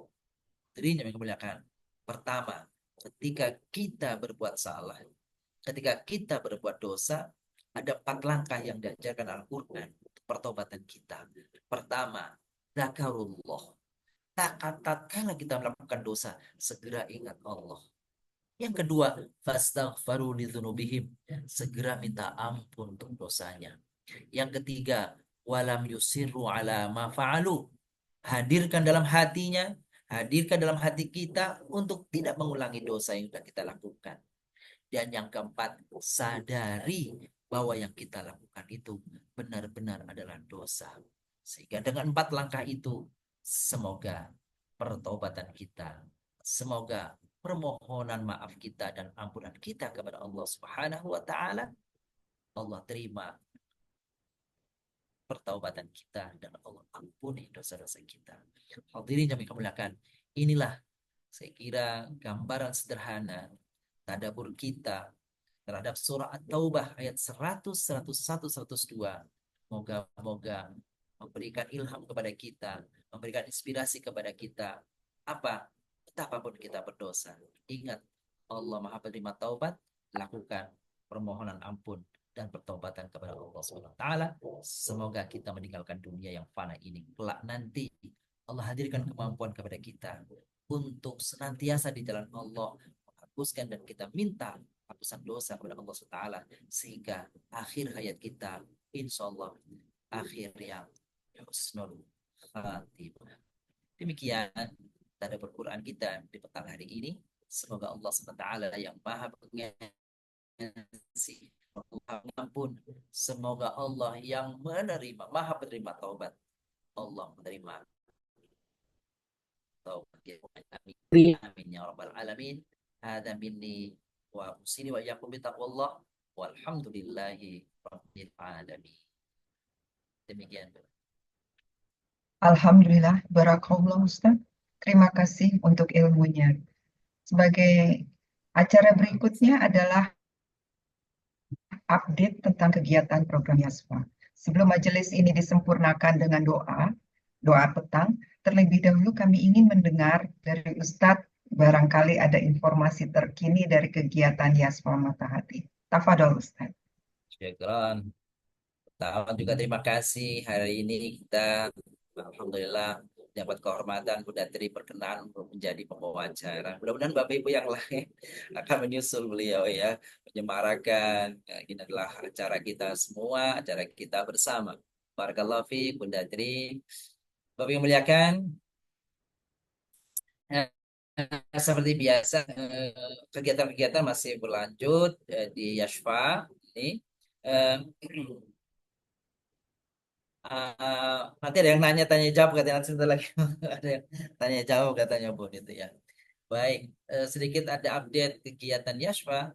Jadi yang memuliakan, pertama, ketika kita berbuat salah, ketika kita berbuat dosa, ada 4 langkah yang diajarkan Al-Quran untuk pertobatan kita. Pertama, zakarullah. Tatkala kita melakukan dosa, segera ingat Allah. Yang kedua, fastaghfaru lidzunubihim, segera minta ampun untuk dosanya. Yang ketiga, walam yusirru ala ma fa'alu, hadirkan dalam hatinya, hadirkan dalam hati kita untuk tidak mengulangi dosa yang sudah kita lakukan. Dan yang keempat, sadari bahwa yang kita lakukan itu benar-benar adalah dosa. Sehingga dengan 4 langkah itu, semoga pertobatan kita, semoga permohonan maaf kita dan ampunan kita kepada Allah Subhanahu wa taala, Allah terima pertaubatan kita dan Allah ampuni dosa-dosa kita. Hadirin yang dimuliakan, inilah saya kira gambaran sederhana tadabbur kita terhadap surah At-Taubah ayat 100, 101, 102. Moga-moga memberikan ilham kepada kita, memberikan inspirasi kepada kita. Apa? Betapapun kita berdosa. Ingat, Allah Maha Penerima Taubat, lakukan permohonan ampun dan pertobatan kepada Allah SWT. Semoga kita meninggalkan dunia yang fana ini. Kelak nanti Allah hadirkan kemampuan kepada kita untuk senantiasa di jalan Allah, menghapuskan dan kita minta hapusan dosa kepada Allah SWT, sehingga akhir hayat kita insya Allah akhir yang husnul khatimah. Demikian tanda Al-Quran kita di petang hari ini. Semoga Allah SWT yang maha pengasih, maha pengampun, semoga Allah yang menerima, maha penerima taubat, Allah menerima taubat. Amin. Amin ya rabbal alamin. Hada minni wa usini wa iyyakum bitaqwallah walhamdulillahi rabbil alamin. Demikian. Alhamdulillah, barakallah Ustaz. Terima kasih untuk ilmunya. Sebagai acara berikutnya adalah update tentang kegiatan program Yasfa. Sebelum majelis ini disempurnakan dengan doa petang, terlebih dahulu kami ingin mendengar dari Ustadz barangkali ada informasi terkini dari kegiatan Yasfa Mata Hati. Tafadhol Ustadz. Syukran. Pertama juga terima kasih hari ini kita alhamdulillah dapat kehormatan Bunda Tri berkenan untuk menjadi pembawa acara. Mudah-mudahan Bapak Ibu yang lain akan menyusul beliau ya, menyemarakan. Ini adalah acara kita semua, acara kita bersama. Barakallahu fiik Bunda Tri. Bapak yang muliakan, seperti biasa kegiatan-kegiatan masih berlanjut di Yasfa ini. Nanti ada yang tanya jawab katanya, nanti sebentar lagi ada yang tanya jawab katanya Bu itu ya. Baik, sedikit ada update kegiatan Yasfa.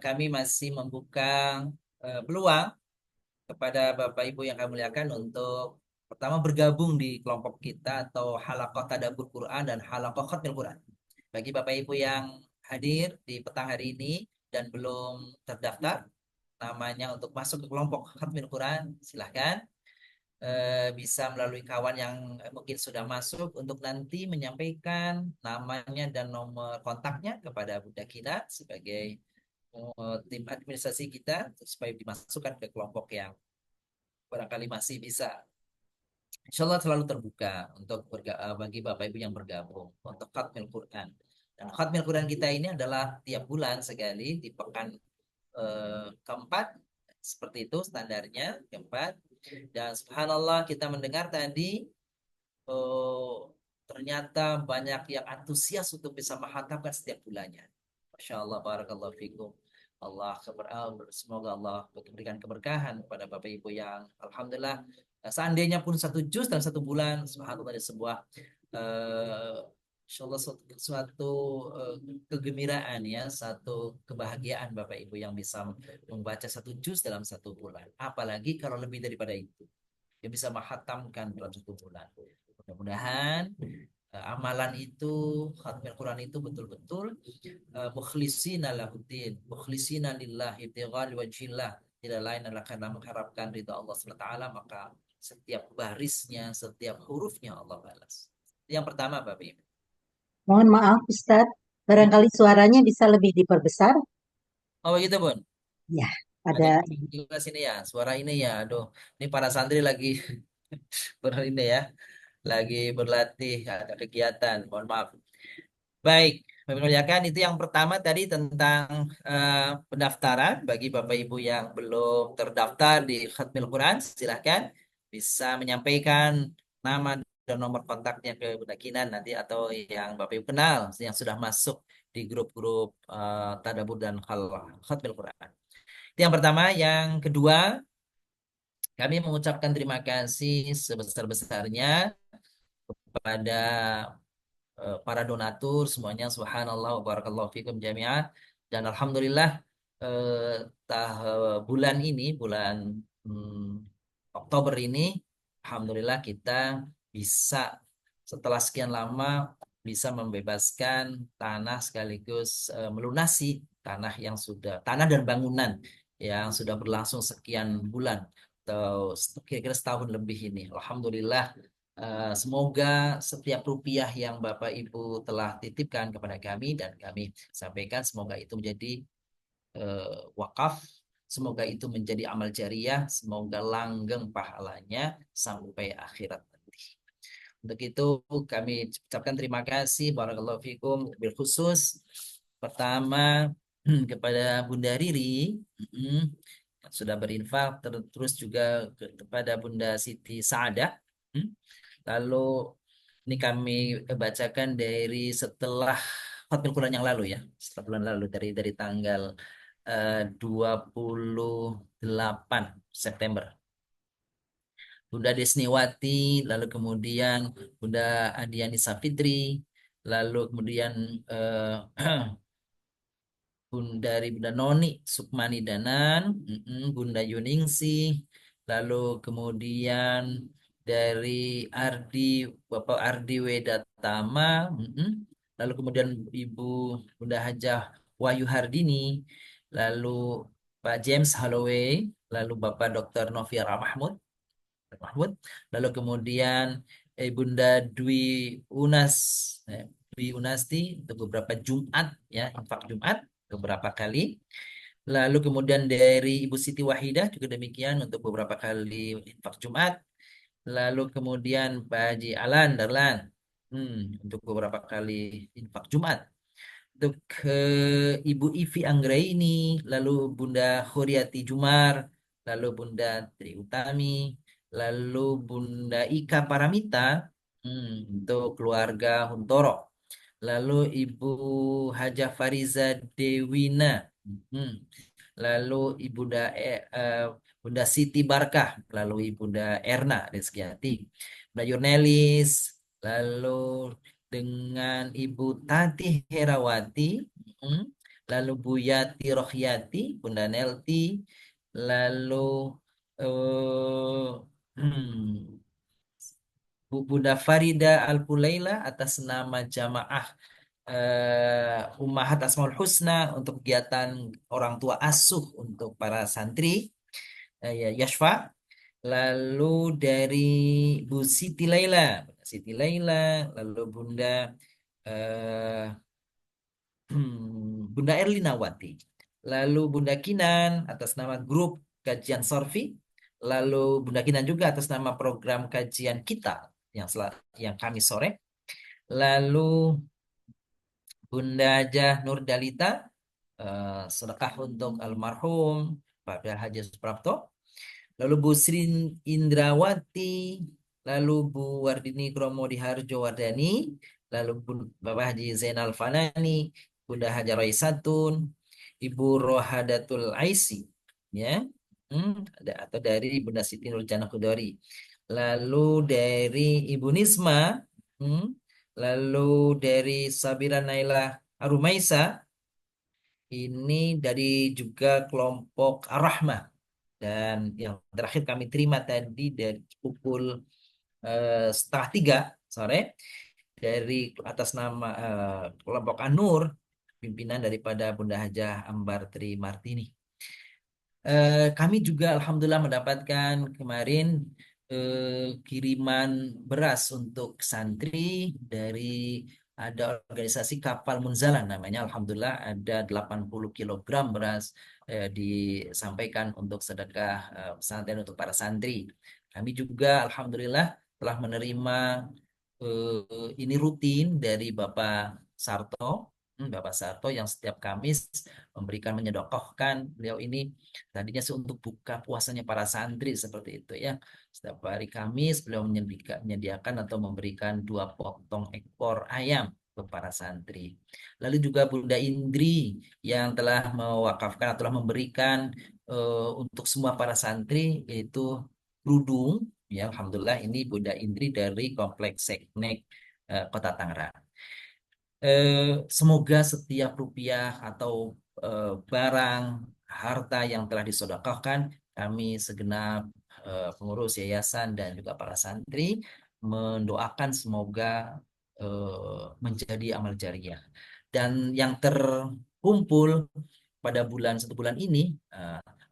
Kami masih membuka peluang kepada Bapak Ibu yang kami muliakan untuk pertama bergabung di kelompok kita atau halaqah tadabbur Quran dan halaqah khatmil Quran. Bagi Bapak Ibu yang hadir di petang hari ini dan belum terdaftar namanya untuk masuk ke kelompok khatmil Quran, silahkan. Bisa melalui kawan yang mungkin sudah masuk untuk nanti menyampaikan namanya dan nomor kontaknya kepada Bunda Kina sebagai tim administrasi kita supaya dimasukkan ke kelompok yang barangkali masih bisa. Insya Allah selalu terbuka untuk bagi Bapak Ibu yang bergabung untuk khatmil Quran. Dan khatmil Quran kita ini adalah tiap bulan sekali di pekan keempat, seperti itu standarnya keempat. Dan subhanallah kita mendengar tadi ternyata banyak yang antusias untuk bisa menghatamkan setiap bulannya. Masya Allah, barakallahu fikum. Semoga Allah memberikan keberkahan kepada Bapak Ibu yang alhamdulillah seandainya pun 1 juz dalam 1 bulan, subhanallah ada sebuah insya Allah suatu kegembiraan ya, satu kebahagiaan Bapak Ibu yang bisa membaca 1 juz dalam 1 bulan. Apalagi kalau lebih daripada itu, yang bisa menghatamkan dalam 1 bulan. Mudah-mudahan amalan itu, khatmil Quran itu betul-betul mukhlisina lahuddin, mukhlisina lillahi ibtighal wajhillah, tidak lain adalah karena mengharapkan ridha Allah SWT, maka setiap barisnya, setiap hurufnya Allah balas. Yang pertama Bapak Ibu. Mohon maaf Ustadz, barangkali suaranya bisa lebih diperbesar. Oh gitu Bun. Ya, ada Ada sini ya, suara ini ya. Aduh, ini para santri lagi ini ya, lagi berlatih, ada kegiatan. Mohon maaf. Baik, Bapak itu yang pertama tadi tentang pendaftaran bagi Bapak Ibu yang belum terdaftar di Khatmil Quran, silahkan bisa menyampaikan nama dan nomor kontaknya ke Bunda Kinan nanti, atau yang Bapak Ibu kenal yang sudah masuk di grup-grup Tadabbur dan Khatmil Quran. Itu yang pertama. Yang kedua, kami mengucapkan terima kasih sebesar-besarnya kepada para donatur semuanya, subhanallah wa barakallahu fikum jami'ah. Dan alhamdulillah bulan ini, bulan Oktober ini, alhamdulillah kita bisa setelah sekian lama bisa membebaskan tanah sekaligus melunasi tanah dan bangunan yang sudah berlangsung sekian bulan atau kira-kira setahun lebih ini. Alhamdulillah, semoga setiap rupiah yang Bapak Ibu telah titipkan kepada kami dan kami sampaikan, semoga itu menjadi wakaf, semoga itu menjadi amal jariah, semoga langgeng pahalanya sampai akhirat nanti. Untuk itu kami ucapkan terima kasih barakallahu fikum, bil khusus pertama kepada Bunda Riri yang sudah berinfak, terus juga kepada Bunda Siti Saadah. Lalu ini kami bacakan dari setelah Khatmul Quran yang lalu ya, setelah bulan lalu dari tanggal 28 September. Bunda Desniwati, lalu kemudian Bunda Adiani Safitri, lalu kemudian dari Bunda Noni Sukmani Danan, Bunda Yuningsi, lalu kemudian dari Bapak Ardi Wedatama, lalu kemudian Ibu Bunda Hajah Wahyu Hardini, lalu Pak James Holloway, lalu Bapak Dr. Noviara Mahmud, lalu kemudian Bunda Dwi Unasti untuk beberapa Jumat ya, infak Jumat beberapa kali. Lalu kemudian dari Ibu Siti Wahidah juga demikian untuk beberapa kali infak Jumat. Lalu kemudian Pak Haji Alan Darlan untuk beberapa kali infak Jumat. Untuk Ibu Ivi Anggraini, lalu Bunda Khuriati Jumar, lalu Bunda Tri Utami, lalu Bunda Ika Paramita untuk keluarga Huntoro. Lalu Ibu Hajah Fariza Dewina, lalu Bunda Siti Barkah, lalu Bunda Erna Rizkyati, Bunda Yurnelis, lalu dengan Ibu Tati Herawati, lalu Bu Yati Rohyati, Bunda Nelti, lalu Bunda Farida Al-Pulaila atas nama jamaah Ummahat Asmaul Husna untuk kegiatan orang tua asuh untuk para santri Yashfa. Lalu dari Bu Siti Laila, lalu Bunda Bunda Erlinawati, lalu Bunda Kinan atas nama grup kajian Sorfi, lalu Bunda Kinan juga atas nama program kajian kita yang kami sore, lalu Bunda Hajah Nurdalita, sedekah untuk almarhum Pak Haji Suprapto, lalu Bu Sri Indrawati, lalu Bu Wardini Kromodi Harjo Wardani, lalu Bapak Haji Zainal Fanani, Bunda Hajar Raisatun, Ibu Rohadatul Aisi, ya, atau dari Bunda Siti Nurjana Kudori, lalu dari Ibu Nisma, lalu dari Sabira Naila Arumaisa, ini dari juga kelompok Ar-Rahmah. Dan yang terakhir kami terima tadi dari pukul 2:30 sore dari atas nama kelompok Anur, pimpinan daripada Bunda Hajah Ambar Tri Martini. Kami juga alhamdulillah mendapatkan kemarin kiriman beras untuk santri dari ada organisasi Kapal Munzalan namanya. Alhamdulillah ada 80 kilogram beras disampaikan untuk sedekah pesantren untuk para santri. Kami juga alhamdulillah telah menerima ini rutin dari Bapak Sarto yang setiap Kamis memberikan menyedokohkan. Beliau ini tadinya untuk buka puasanya para santri seperti itu ya. Setiap hari Kamis beliau menyediakan atau memberikan 2 potong ekor ayam ke para santri. Lalu juga Bunda Indri yang telah mewakafkan atau telah memberikan untuk semua para santri yaitu kerudung. Ya, alhamdulillah ini Bunda Indri dari Kompleks Seknek Kota Tangerang. Semoga setiap rupiah atau barang harta yang telah disedekahkan, kami segenap pengurus yayasan dan juga para santri mendoakan semoga menjadi amal jariah. Dan yang terkumpul pada satu bulan ini,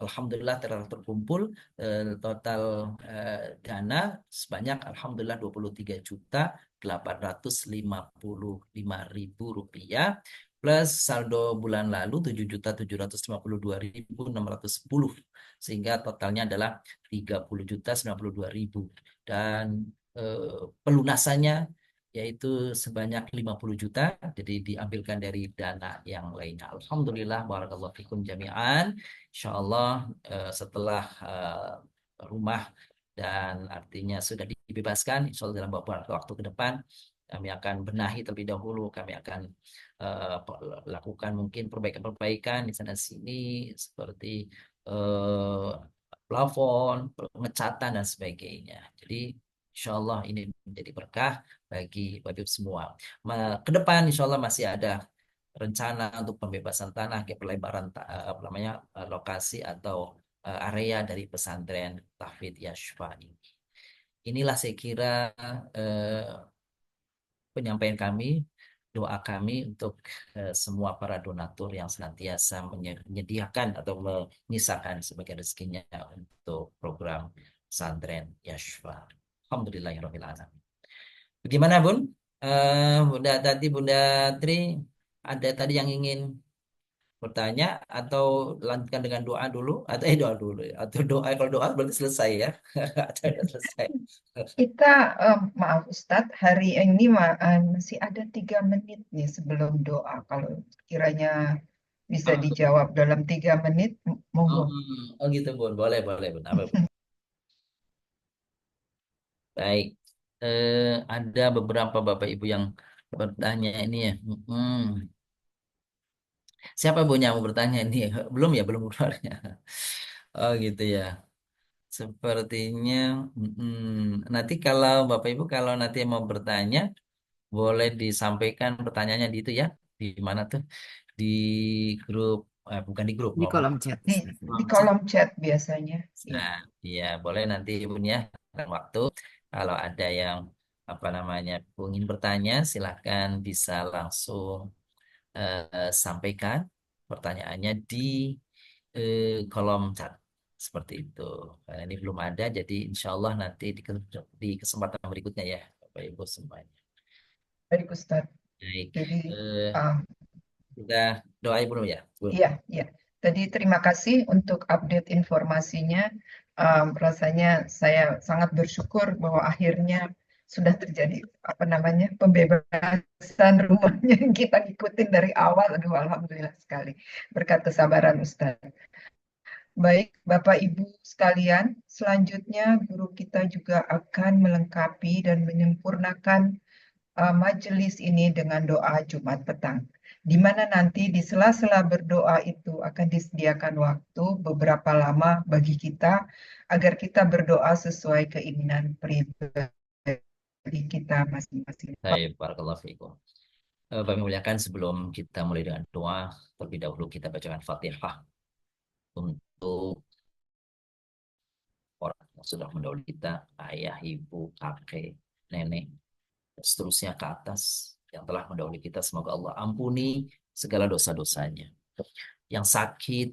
alhamdulillah telah terkumpul total dana sebanyak alhamdulillah 23.855.000 rupiah plus saldo bulan lalu 7.752.610, sehingga totalnya adalah 30.092.000, dan pelunasannya yaitu sebanyak 50 juta, jadi diambilkan dari dana yang lainnya. Alhamdulillah, barakallahu fikum jami'an. Insyaallah setelah rumah dan artinya sudah dibebaskan, insyaallah dalam beberapa waktu ke depan kami akan benahi terlebih dahulu, kami akan lakukan mungkin perbaikan-perbaikan di sana sini seperti plafon, pengecatan dan sebagainya. Jadi insya Allah ini menjadi berkah bagi Bapak semua. Ke depan insya Allah masih ada rencana untuk pembebasan tanah, ke pelebaran lokasi atau area dari pesantren Tahfidz Yashfa ini. Inilah saya kira penyampaian kami, doa kami untuk semua para donatur yang senantiasa menyediakan atau menyisakan sebagai rezekinya untuk program pesantren Yashfa. Alhamdulillahirrahmanirrahim. Bagaimana Bun? Bunda Tri, ada tadi yang ingin bertanya atau lanjutkan dengan doa dulu atau doa dulu atau doa, kalau doa berarti selesai ya. Atau sudah selesai. Kita, maaf Ustadz, hari ini masih ada 3 menit nih sebelum doa. Kalau kiranya bisa dijawab dalam 3 menit, monggo. Oh gitu Bun, boleh Bun. Apa Bun? Baik, ada beberapa Bapak Ibu yang bertanya ini ya. Siapa Bun yang mau bertanya ini? Belum ya, belum keluarnya. Oh gitu ya. Sepertinya, nanti kalau Bapak Ibu kalau nanti mau bertanya, boleh disampaikan pertanyaannya di itu ya. Di mana tuh? Di grup, bukan di grup. Di kolom chat. Di kolom chat biasanya. Ya. Nah, iya boleh nanti Ibu ya, dan waktu kalau ada yang ingin bertanya, silahkan bisa langsung sampaikan pertanyaannya di kolom chat seperti itu. Karena ini belum ada, jadi insya Allah nanti di kesempatan berikutnya ya, Bapak Ibu semuanya. Baik Ustadz. Baik, Jadi, sudah doa Ibu ya. iya, iya. Tadi terima kasih untuk update informasinya. Rasanya saya sangat bersyukur bahwa akhirnya sudah terjadi pembebasan rumahnya yang kita ikutin dari awal. Aduh, alhamdulillah sekali. Berkat kesabaran Ustadz. Baik, Bapak Ibu sekalian, selanjutnya guru kita juga akan melengkapi dan menyempurnakan majelis ini dengan doa Jumat petang, di mana nanti di sela-sela berdoa itu akan disediakan waktu beberapa lama bagi kita agar kita berdoa sesuai keinginan pribadi kita masing-masing. Baik, barakallahu fiikum. Kami muliakan, sebelum kita mulai dengan doa, terlebih dahulu kita bacakan Fatihah untuk orang yang sudah mendahului kita, ayah, ibu, kakek, nenek, dan seterusnya ke atas yang telah mendahului kita. Semoga Allah ampuni segala dosa-dosanya. Yang sakit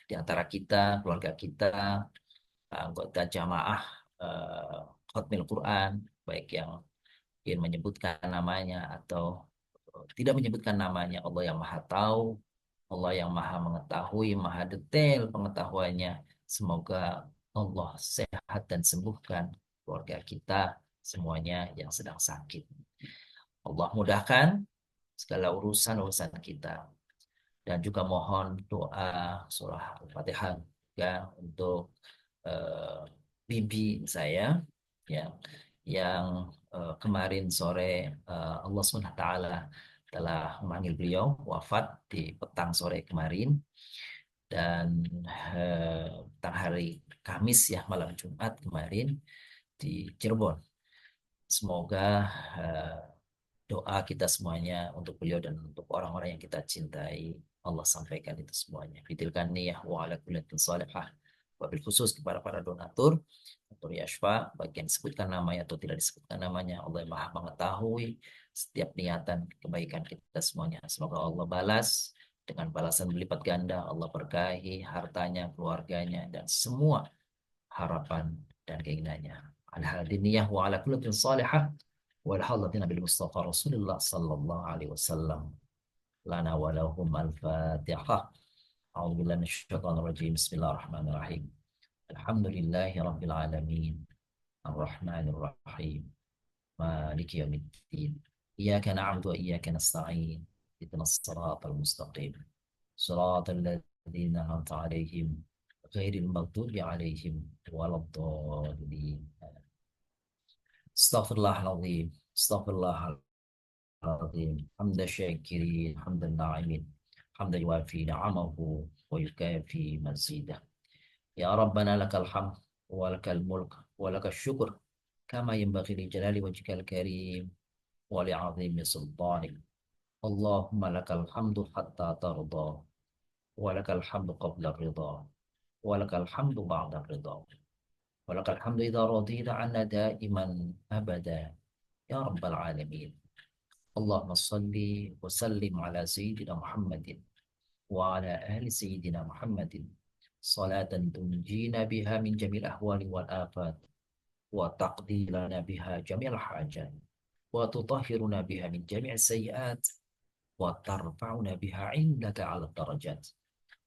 di antara kita, keluarga kita, anggota jamaah Khatmil Quran, baik yang ingin menyebutkan namanya atau tidak menyebutkan namanya, Allah yang Maha Tahu, Allah yang Maha Mengetahui, Maha detail pengetahuannya. Semoga Allah sehat dan sembuhkan keluarga kita semuanya yang sedang sakit. Allah mudahkan segala urusan kita. Dan juga mohon doa surah Al-Fatihah ya untuk bibi saya ya, yang kemarin sore Allah SWT telah memanggil beliau wafat di petang sore kemarin, dan petang hari Kamis ya, malam Jumat kemarin di Cirebon. Semoga doa kita semuanya untuk beliau dan untuk orang-orang yang kita cintai Allah sampaikan itu semuanya. Fitilkan niyah wa ala kullatin salihah. Wabil khusus kepada para donatur Yashfa, bagi yang disebutkan namanya atau tidak disebutkan namanya, Allah yang Maha mengetahui setiap niatan kebaikan kita semuanya. Semoga Allah balas dengan balasan berlipat ganda. Allah berkahi hartanya, keluarganya, dan semua harapan dan keinginannya. Ala hadiniyah wa ala kullatin salihah wa ala halatina bil Mustafa Rasulullah sallallahu alaihi wasallam. Lana wa lahum al-Fatihah. A'udzu billahi minasyaitonir rajim. Bismillahirrahmanirrahim. Alhamdulillahi rabbil alamin. Ar-Rahmanir Rahim. Maliki yaumiddin. Iyyaka na'budu wa iyyaka nasta'in. Ihdinas siratal mustaqim. Siratal ladzina an'amta 'alaihim ghairil maghdubi 'alaihim waladdallin. Astaghfirullahaladzim. Astaghfirullahaladzim. Hamda syakirin, hamdan na'imin. Hamda yuafi ni'amahu wa yukafi mazidah. Ya Rabbana lakal hamd wa lakal mulk wa lakal syukur kama yanbaghi li jalali wajhikal karim wa li 'azimi sultanik. Allahumma lakal hamdu hatta tarda wa lakal hamdu qabla ridha wa lakal hamdu ba'da ridha wa lakal hamdu idza radita 'anna da'iman abada ya rabbal alamin. Allahumma salli wa sallim ala sayyidina Muhammadin wa ala ali sayyidina Muhammadin salatan tunjina biha min jamil ahwali wal afat wa taqdi lana biha jamil hajat wa tutahhiruna biha min jami' sayyi'at wa tarfa'una biha 'indaka 'ala darajat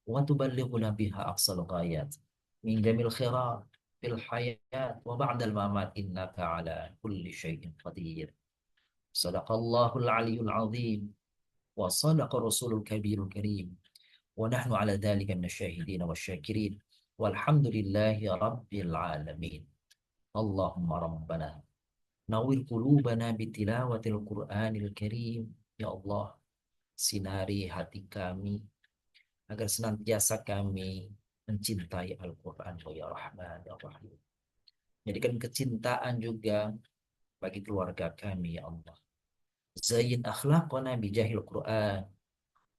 wa tuballighuna biha aqsal ghayat min jamil khairat fil hayat wa ba'dal mamat innaka 'ala kulli syai'in qadir. Sadaqallahul aliyyul azim wa sadaqa rasulul kabirul karim wa nahnu 'ala dhalika minasyahidin wasyakirin walhamdulillahi rabbil alamin. Allahumma rabbana nawwir qulubana bitilawatil Qur'anil Karim. Ya Allah, sinari hati kami agar senantiasa kami mencintai Al-Quran. Ya Rahman, Ya Rahim. Jadikan kecintaan juga bagi keluarga kami, ya Allah. Zayyin akhlaqana bijahil Quran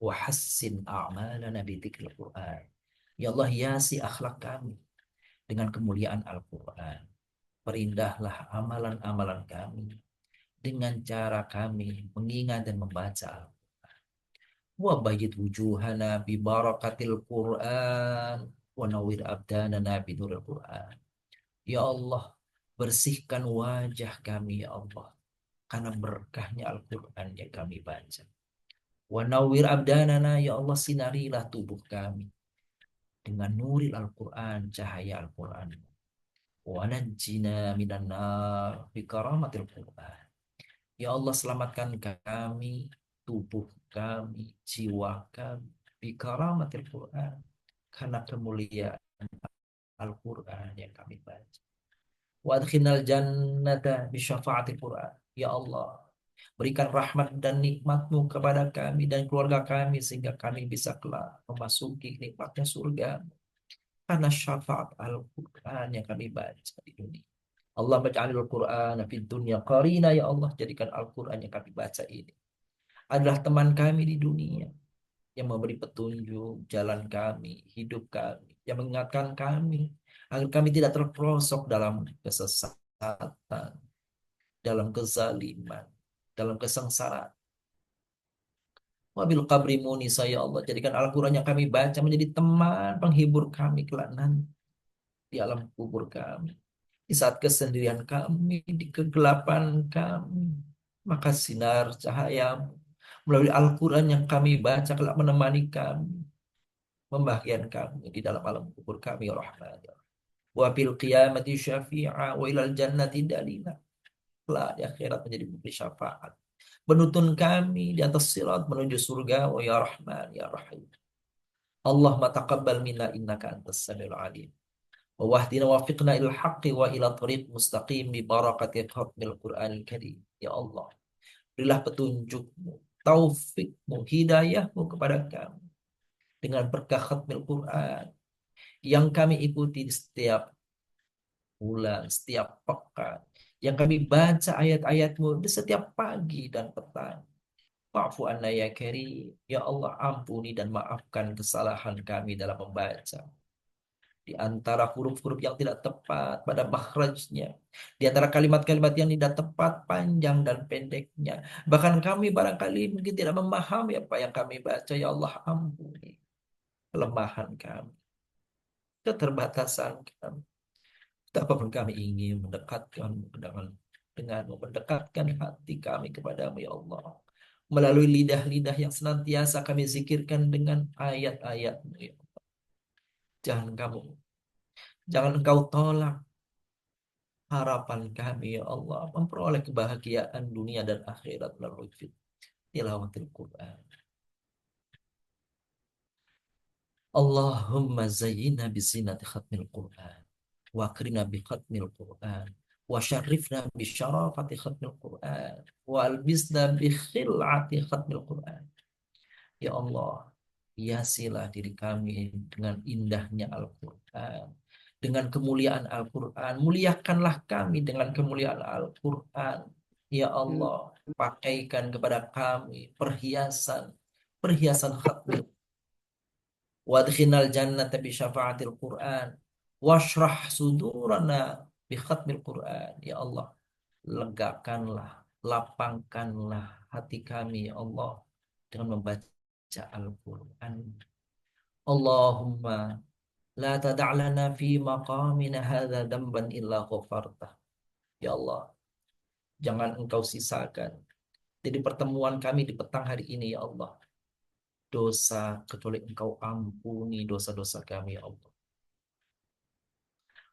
wa hassin a'malana bidzikril Quran. Ya Allah, hiasi akhlak kami dengan kemuliaan Al-Quran. Perindahlah amalan-amalan kami dengan cara kami mengingat dan membaca Al-Quran. Wa bayyid wujuhana bi barakatil Quran wa nawwir abdanana bi nuril Quran. Ya Allah, bersihkan wajah kami, ya Allah, karena berkahnya Al-Quran yang kami baca. Wa nawwir abdanana, ya Allah, sinarilah tubuh kami dengan nuril Al-Quran, cahaya Al-Quran. Wa najjina minan nar bi karamatil Quran. Ya Allah, selamatkan kami, tubuh kami, jiwa kami bi karamatil Quran, karena kemuliaan Al-Quran yang kami baca. Wa adkhinal jannata bi syafaatil Quran. Ya Allah, berikan rahmat dan nikmat-Mu kepada kami dan keluarga kami sehingga kami bisa kelak memasuki nikmatnya surga karena syafaat Al-Quran yang kami baca di dunia. Allah baca'alil Quran fid dunya qarina. Ya Allah, jadikan Al-Quran yang kami baca ini adalah teman kami di dunia yang memberi petunjuk jalan kami, hidup kami, yang mengingatkan kami agar kami tidak terperosok dalam kesesatan, dalam kezaliman, dalam kesengsaraan. Wabil qabri munisa, ya Allah, jadikan Al-Quran yang kami baca menjadi teman penghibur kami kelak nanti di alam kubur kami, di saat kesendirian kami, di kegelapan kami, maka sinar cahaya melalui Al-Quran yang kami baca kelak menemani kami, membahagiakan kami di dalam alam kubur kami, ya Rahman. Wa fil qiyamati syafi'a wa ilal jannati dalila. Kelak di akhirat menjadi bukti syafaat, menuntun kami di atas sirat menuju surga. Wa ya Rahman, ya Rahim. Allahumma taqabbal minna innaka antas samiul alim. Wa wahdina wafiqna ilal haqqi wa ila tariq mustaqim bi barakati khatmil Qur'anil Karim. Ya Allah, berilah petunjuk-Mu, taufik-Mu, hidayah-Mu kepada kami dengan berkah khatmil Quran yang kami ikuti di setiap bulan, setiap pekan, yang kami baca ayat-ayat-Mu di setiap pagi dan petang. Wa'fu anna ya karim. Ya Allah, ampuni dan maafkan kesalahan kami dalam membaca. di antara huruf-huruf yang tidak tepat pada makhrajnya, di antara kalimat-kalimat yang tidak tepat panjang dan pendeknya. Bahkan kami barangkali mungkin tidak memahami apa yang kami baca. Ya Allah, ampuni kelemahan kami, keterbatasan kami. Betapapun kami ingin mendekatkan dengan mendekatkan hati kami kepadamu ya Allah. Melalui lidah-lidah yang senantiasa kami zikirkan dengan ayat-ayat-Mu ya Allah. Jangan engkau tolak harapan kami ya Allah memperoleh kebahagiaan dunia dan akhirat melalui tilawatil Quran. Allahumma zayyina bizinati khatmil Quran wa akrina bi khatmil Quran wa syarrifna bi syarafati khatmil Quran wa albisna bi khil'ati khatmil Quran. Ya Allah, hiasilah diri kami dengan indahnya Al-Quran, dengan kemuliaan Al-Quran. Muliakanlah kami dengan kemuliaan Al-Quran. Ya Allah, pakaikan kepada kami perhiasan khatmil. Wadkhinal jannata bi syafaatil Quran. Washrah sudurana bi khatmil Quran. Ya Allah, legakanlah, lapangkanlah hati kami, ya Allah, dengan membaca Al-Quran. Allahumma la tada'lana fi maqamina hadha damban illa ghafartah. Ya Allah, jangan engkau sisakan jadi pertemuan kami di petang hari ini ya Allah, dosa kecuali engkau ampuni dosa-dosa kami ya Allah.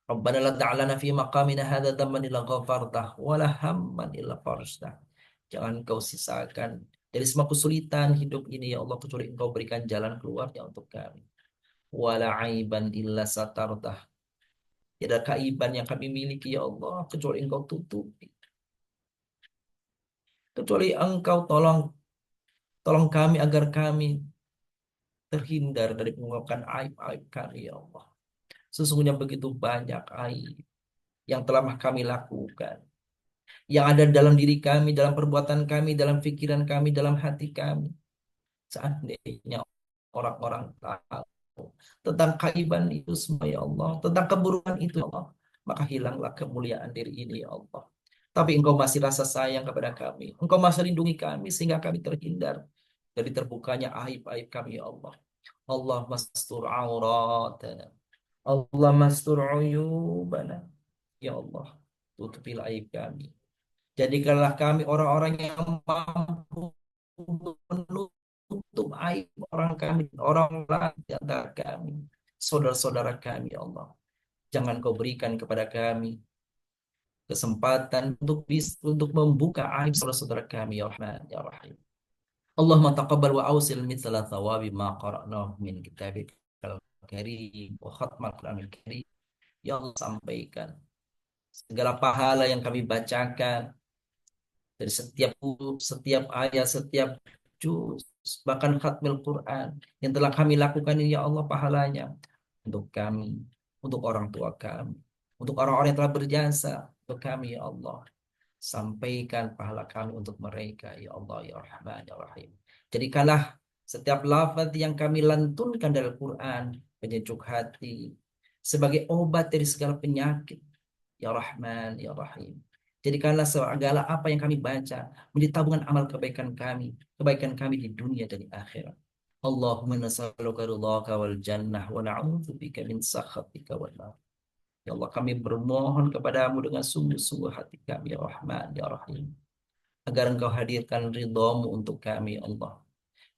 Rabbana la ta'lana fi maqamina hadha damban illa ghafartah wa la hamman illa farajtah. Jangan engkau sisakan dari semua kesulitan hidup ini ya Allah kecuali engkau berikan jalan keluarnya untuk kami. Wala aiban illa satartah. Tidak ada keaiban yang kami miliki ya Allah kecuali engkau tutupi. Kecuali engkau tolong kami agar kami terhindar dari mengungkapkan aib-aib kami ya Allah. Sesungguhnya begitu banyak aib yang telah kami lakukan, yang ada dalam diri kami, dalam perbuatan kami, dalam pikiran kami, dalam hati kami. Seandainya orang-orang tahu tentang kaiban itu semua ya Allah, tentang keburukan itu ya Allah, maka hilanglah kemuliaan diri ini ya Allah. Tapi engkau masih rasa sayang kepada kami, engkau masih lindungi kami sehingga kami terhindar dari terbukanya aib-aib kami ya Allah. Allah mastur auratana, Allah mastur uyubana. Ya Allah, tutupilah aib kami. Jadikanlah kami orang-orang yang mampu menutup aib orang lain di antara kami, saudara-saudara kami, ya Allah. Jangan kau berikan kepada kami kesempatan untuk membuka aib saudara-saudara kami, ya Rahman, ya Rahim. Allahumma taqabbal wa awsil mithla thawabi ma qara'nahu min kitabikal karim wa khatmal Qur'anil karim. Ya Allah, sampaikan segala pahala yang kami bacakan dari setiap huruf, setiap ayat, setiap juz, bahkan khatmil Quran yang telah kami lakukan ini ya Allah pahalanya untuk kami, untuk orang tua kami, untuk orang-orang yang telah berjasa untuk kami ya Allah. Sampaikan pahala kami untuk mereka ya Allah ya Rahman ya Rahim. Jadikanlah setiap lafaz yang kami lantunkan dari Al-Quran penyejuk hati sebagai obat dari segala penyakit ya Rahman ya Rahim. Jadikanlah segala apa yang kami baca menjadi tabungan amal kebaikan kami di dunia dan di akhirat. Allahumma nas'aluka ridhaka wal jannah wa na'udzubika min sakhatika wan nar. Ya Allah, kami bermohon kepadamu dengan sungguh-sungguh hati kami ya Rahman ya Rahim, agar engkau hadirkan ridhamu untuk kami ya Allah.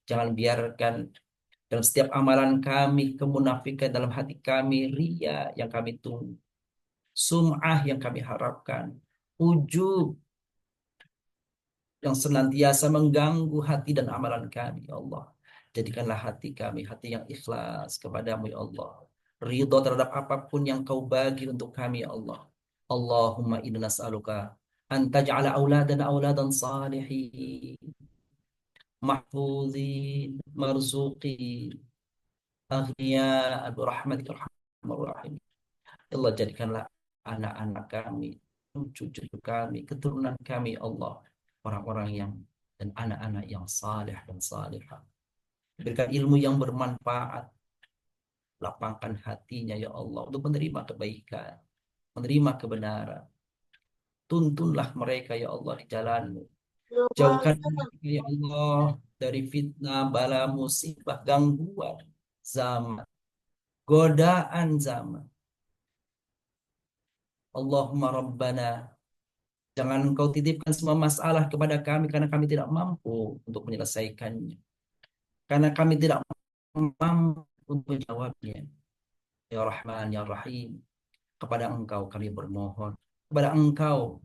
Jangan biarkan dalam setiap amalan kami kemunafikan dalam hati kami, ria yang kami tunggu, sum'ah yang kami harapkan, ujub yang senantiasa mengganggu hati dan amalan kami ya Allah. Jadikanlah hati kami hati yang ikhlas kepadamu ya Allah, ridho terhadap apapun yang kau bagi untuk kami ya Allah. Allahumma inna nas'aluka an taj'ala auladan salihin mahfuzin marzuqin aghniya birahmatika arhamar rahimin. Ya Allah, jadikanlah anak-anak kami, cucu kami, keturunan kami ya Allah, orang-orang yang dan anak-anak yang saleh dan salihah. Berikan ilmu yang bermanfaat, Lapangkan hatinya ya Allah untuk menerima kebaikan, menerima kebenaran. Tuntunlah mereka ya Allah di jalan-Mu. Jauhkan mereka ya Allah dari fitnah, bala, musibah, gangguan zaman, godaan zaman. Allahumma Rabbana, jangan Engkau titipkan semua masalah kepada kami karena kami tidak mampu untuk menyelesaikannya. Karena kami tidak mampu untuk menjawabnya. Ya Rahman, Ya Rahim, kepada Engkau kami bermohon. Kepada Engkau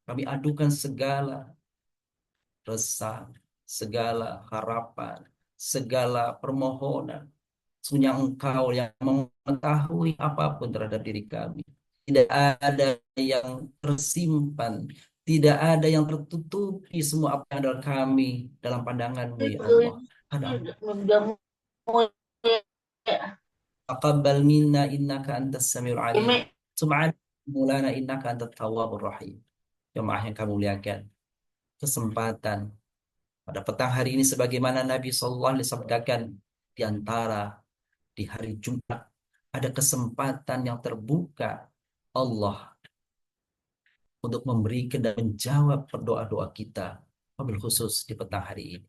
kami adukan segala resah, segala harapan, segala permohonan. Sesungguhnya Engkau yang mengetahui apapun terhadap diri kami. Tidak ada yang tersimpan, tidak ada yang tertutupi, semua apa yang ada kami dalam pandangan-Mu ya Allah. Taqabbal minna innaka antas samiul alim. Subhanaka mulana innaka antat tawwabur rahim. Jemaah yang kamu muliakan, kesempatan pada petang hari ini sebagaimana Nabi sallallahu alaihi wasallam sabdakan, di antara di hari Jumat ada kesempatan yang terbuka Allah untuk memberikan dan menjawab doa-doa kita, wabil khusus di petang hari ini.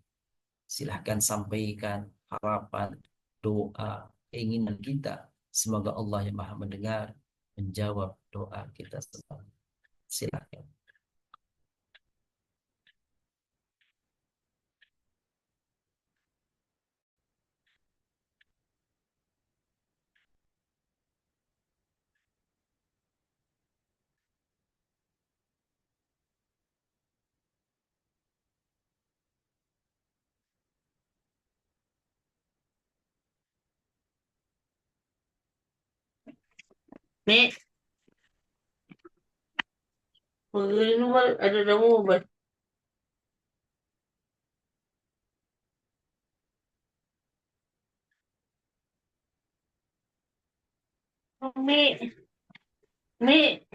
Silahkan sampaikan harapan, doa, keinginan kita. Semoga Allah yang Maha mendengar, menjawab doa kita semua. Silahkan. Nek, ini ada tamu obat. Nek, Nek.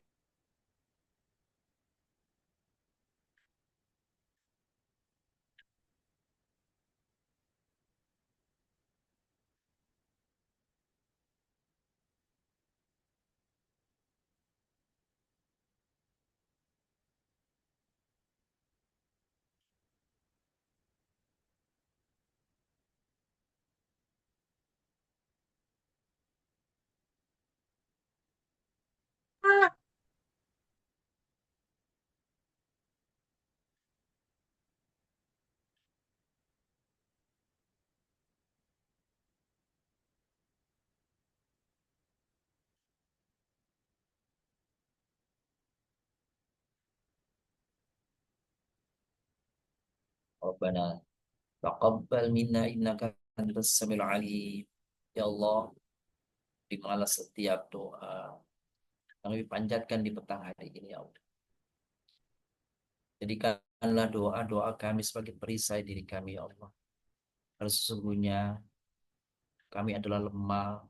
Rabbana taqabbal minna innaka antas samiul alim. Ya Allah, terimalah setiap doa yang kami panjatkan di petang hari ini ya Allah. Jadikanlah doa-doa kami sebagai perisai diri kami ya Allah. Karena sesungguhnya kami adalah lemah,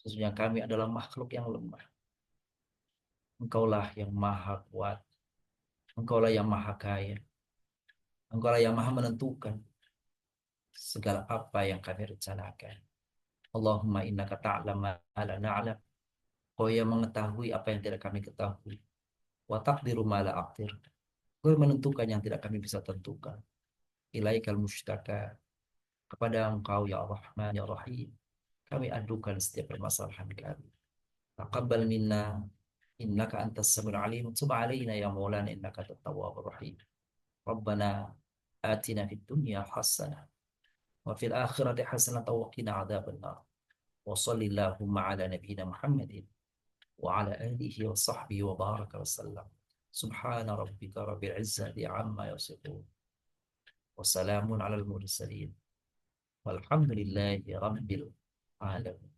sesungguhnya kami adalah makhluk yang lemah. Engkaulah yang maha kuat, Engkaulah yang maha kaya, Engkaulah yang maha menentukan segala apa yang kami rencanakan. Allahumma innaka ta'lam ma la na'lam. Kau yang mengetahui apa yang tidak kami ketahui. Wa taqdiru ma la aqdir. Kau yang menentukan yang tidak kami bisa tentukan. Ilaikal mushtaka. Kepada Engkau ya Rahman ya Rahim, kami adukan setiap permasalahan kami. Taqabbal minna innaka antas samiul alim. Tub alaina ya maulana innaka antat tawwabur rahim. Rabbana atina fid dunya hasanah wa fil akhirati hasanah wa qina adzaban nar. Wa sallallahu ala nabiyyina Muhammadin wa ala alihi wa sahbihi wa baraka wa sallam. Subhana rabbika rabbil izzati amma yasifun. Wa salamun alal mursalin. Walhamdulillahi rabbil alamin.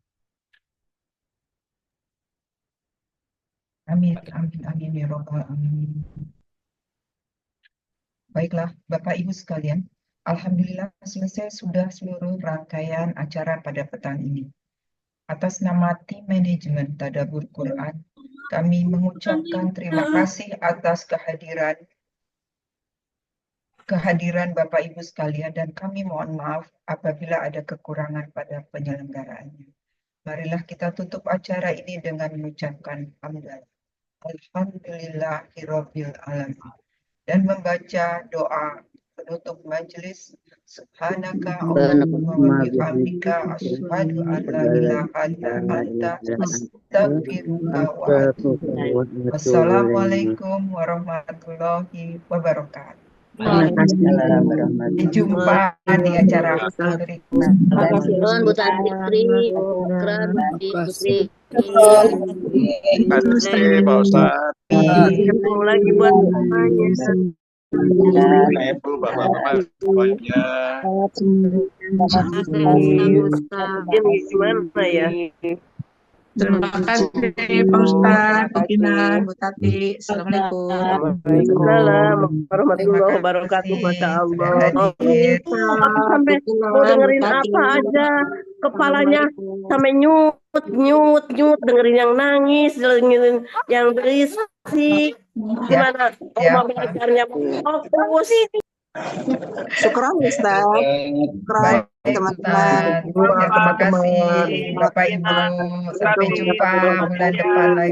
Amin, amin, amin, ya Rabbal Alamin. Baiklah, Bapak Ibu sekalian, Alhamdulillah selesai sudah seluruh rangkaian acara pada petang ini. Atas nama tim manajemen Tadabbur Quran, kami mengucapkan terima kasih atas kehadiran Bapak Ibu sekalian dan kami mohon maaf apabila ada kekurangan pada penyelenggaraannya. Marilah kita tutup acara ini dengan mengucapkan hamdalah. Alhamdulillahirabbil alamin. Dan membaca doa penutup majelis. Subhanaka Allahumma wa bihamdika asyhadu an la ilaha illa anta astaghfiruka wa atubu ilaik. Wassalamualaikum warahmatullahi wabarakatuh. Sampai jumpa di acara berikutnya. Terima kasih Bu Tati, Ikrar, Putri. Terima kasih Pak Ustadz. Ketemu lagi buat semuanya. Ibu, Bapak-Bapak semuanya. Terima kasih Ustaz. Ini gimana ya? Terima kasih Pak Ustadz, Bu Kinan, Bu Tati. Assalamualaikum. Waalaikumsalam warahmatullahi wabarakatuh. Masya Allah. Aku sampai mau dengerin apa aja, kepalanya sampai nyut dengerin yang nangis, dengerin yang berisik. Gimana? Mau belajarnya fokus. Syukran Ustaz. Syukran teman-teman. Terima kasih Bapak Ibu. Sampai jumpa bulan depan lagi.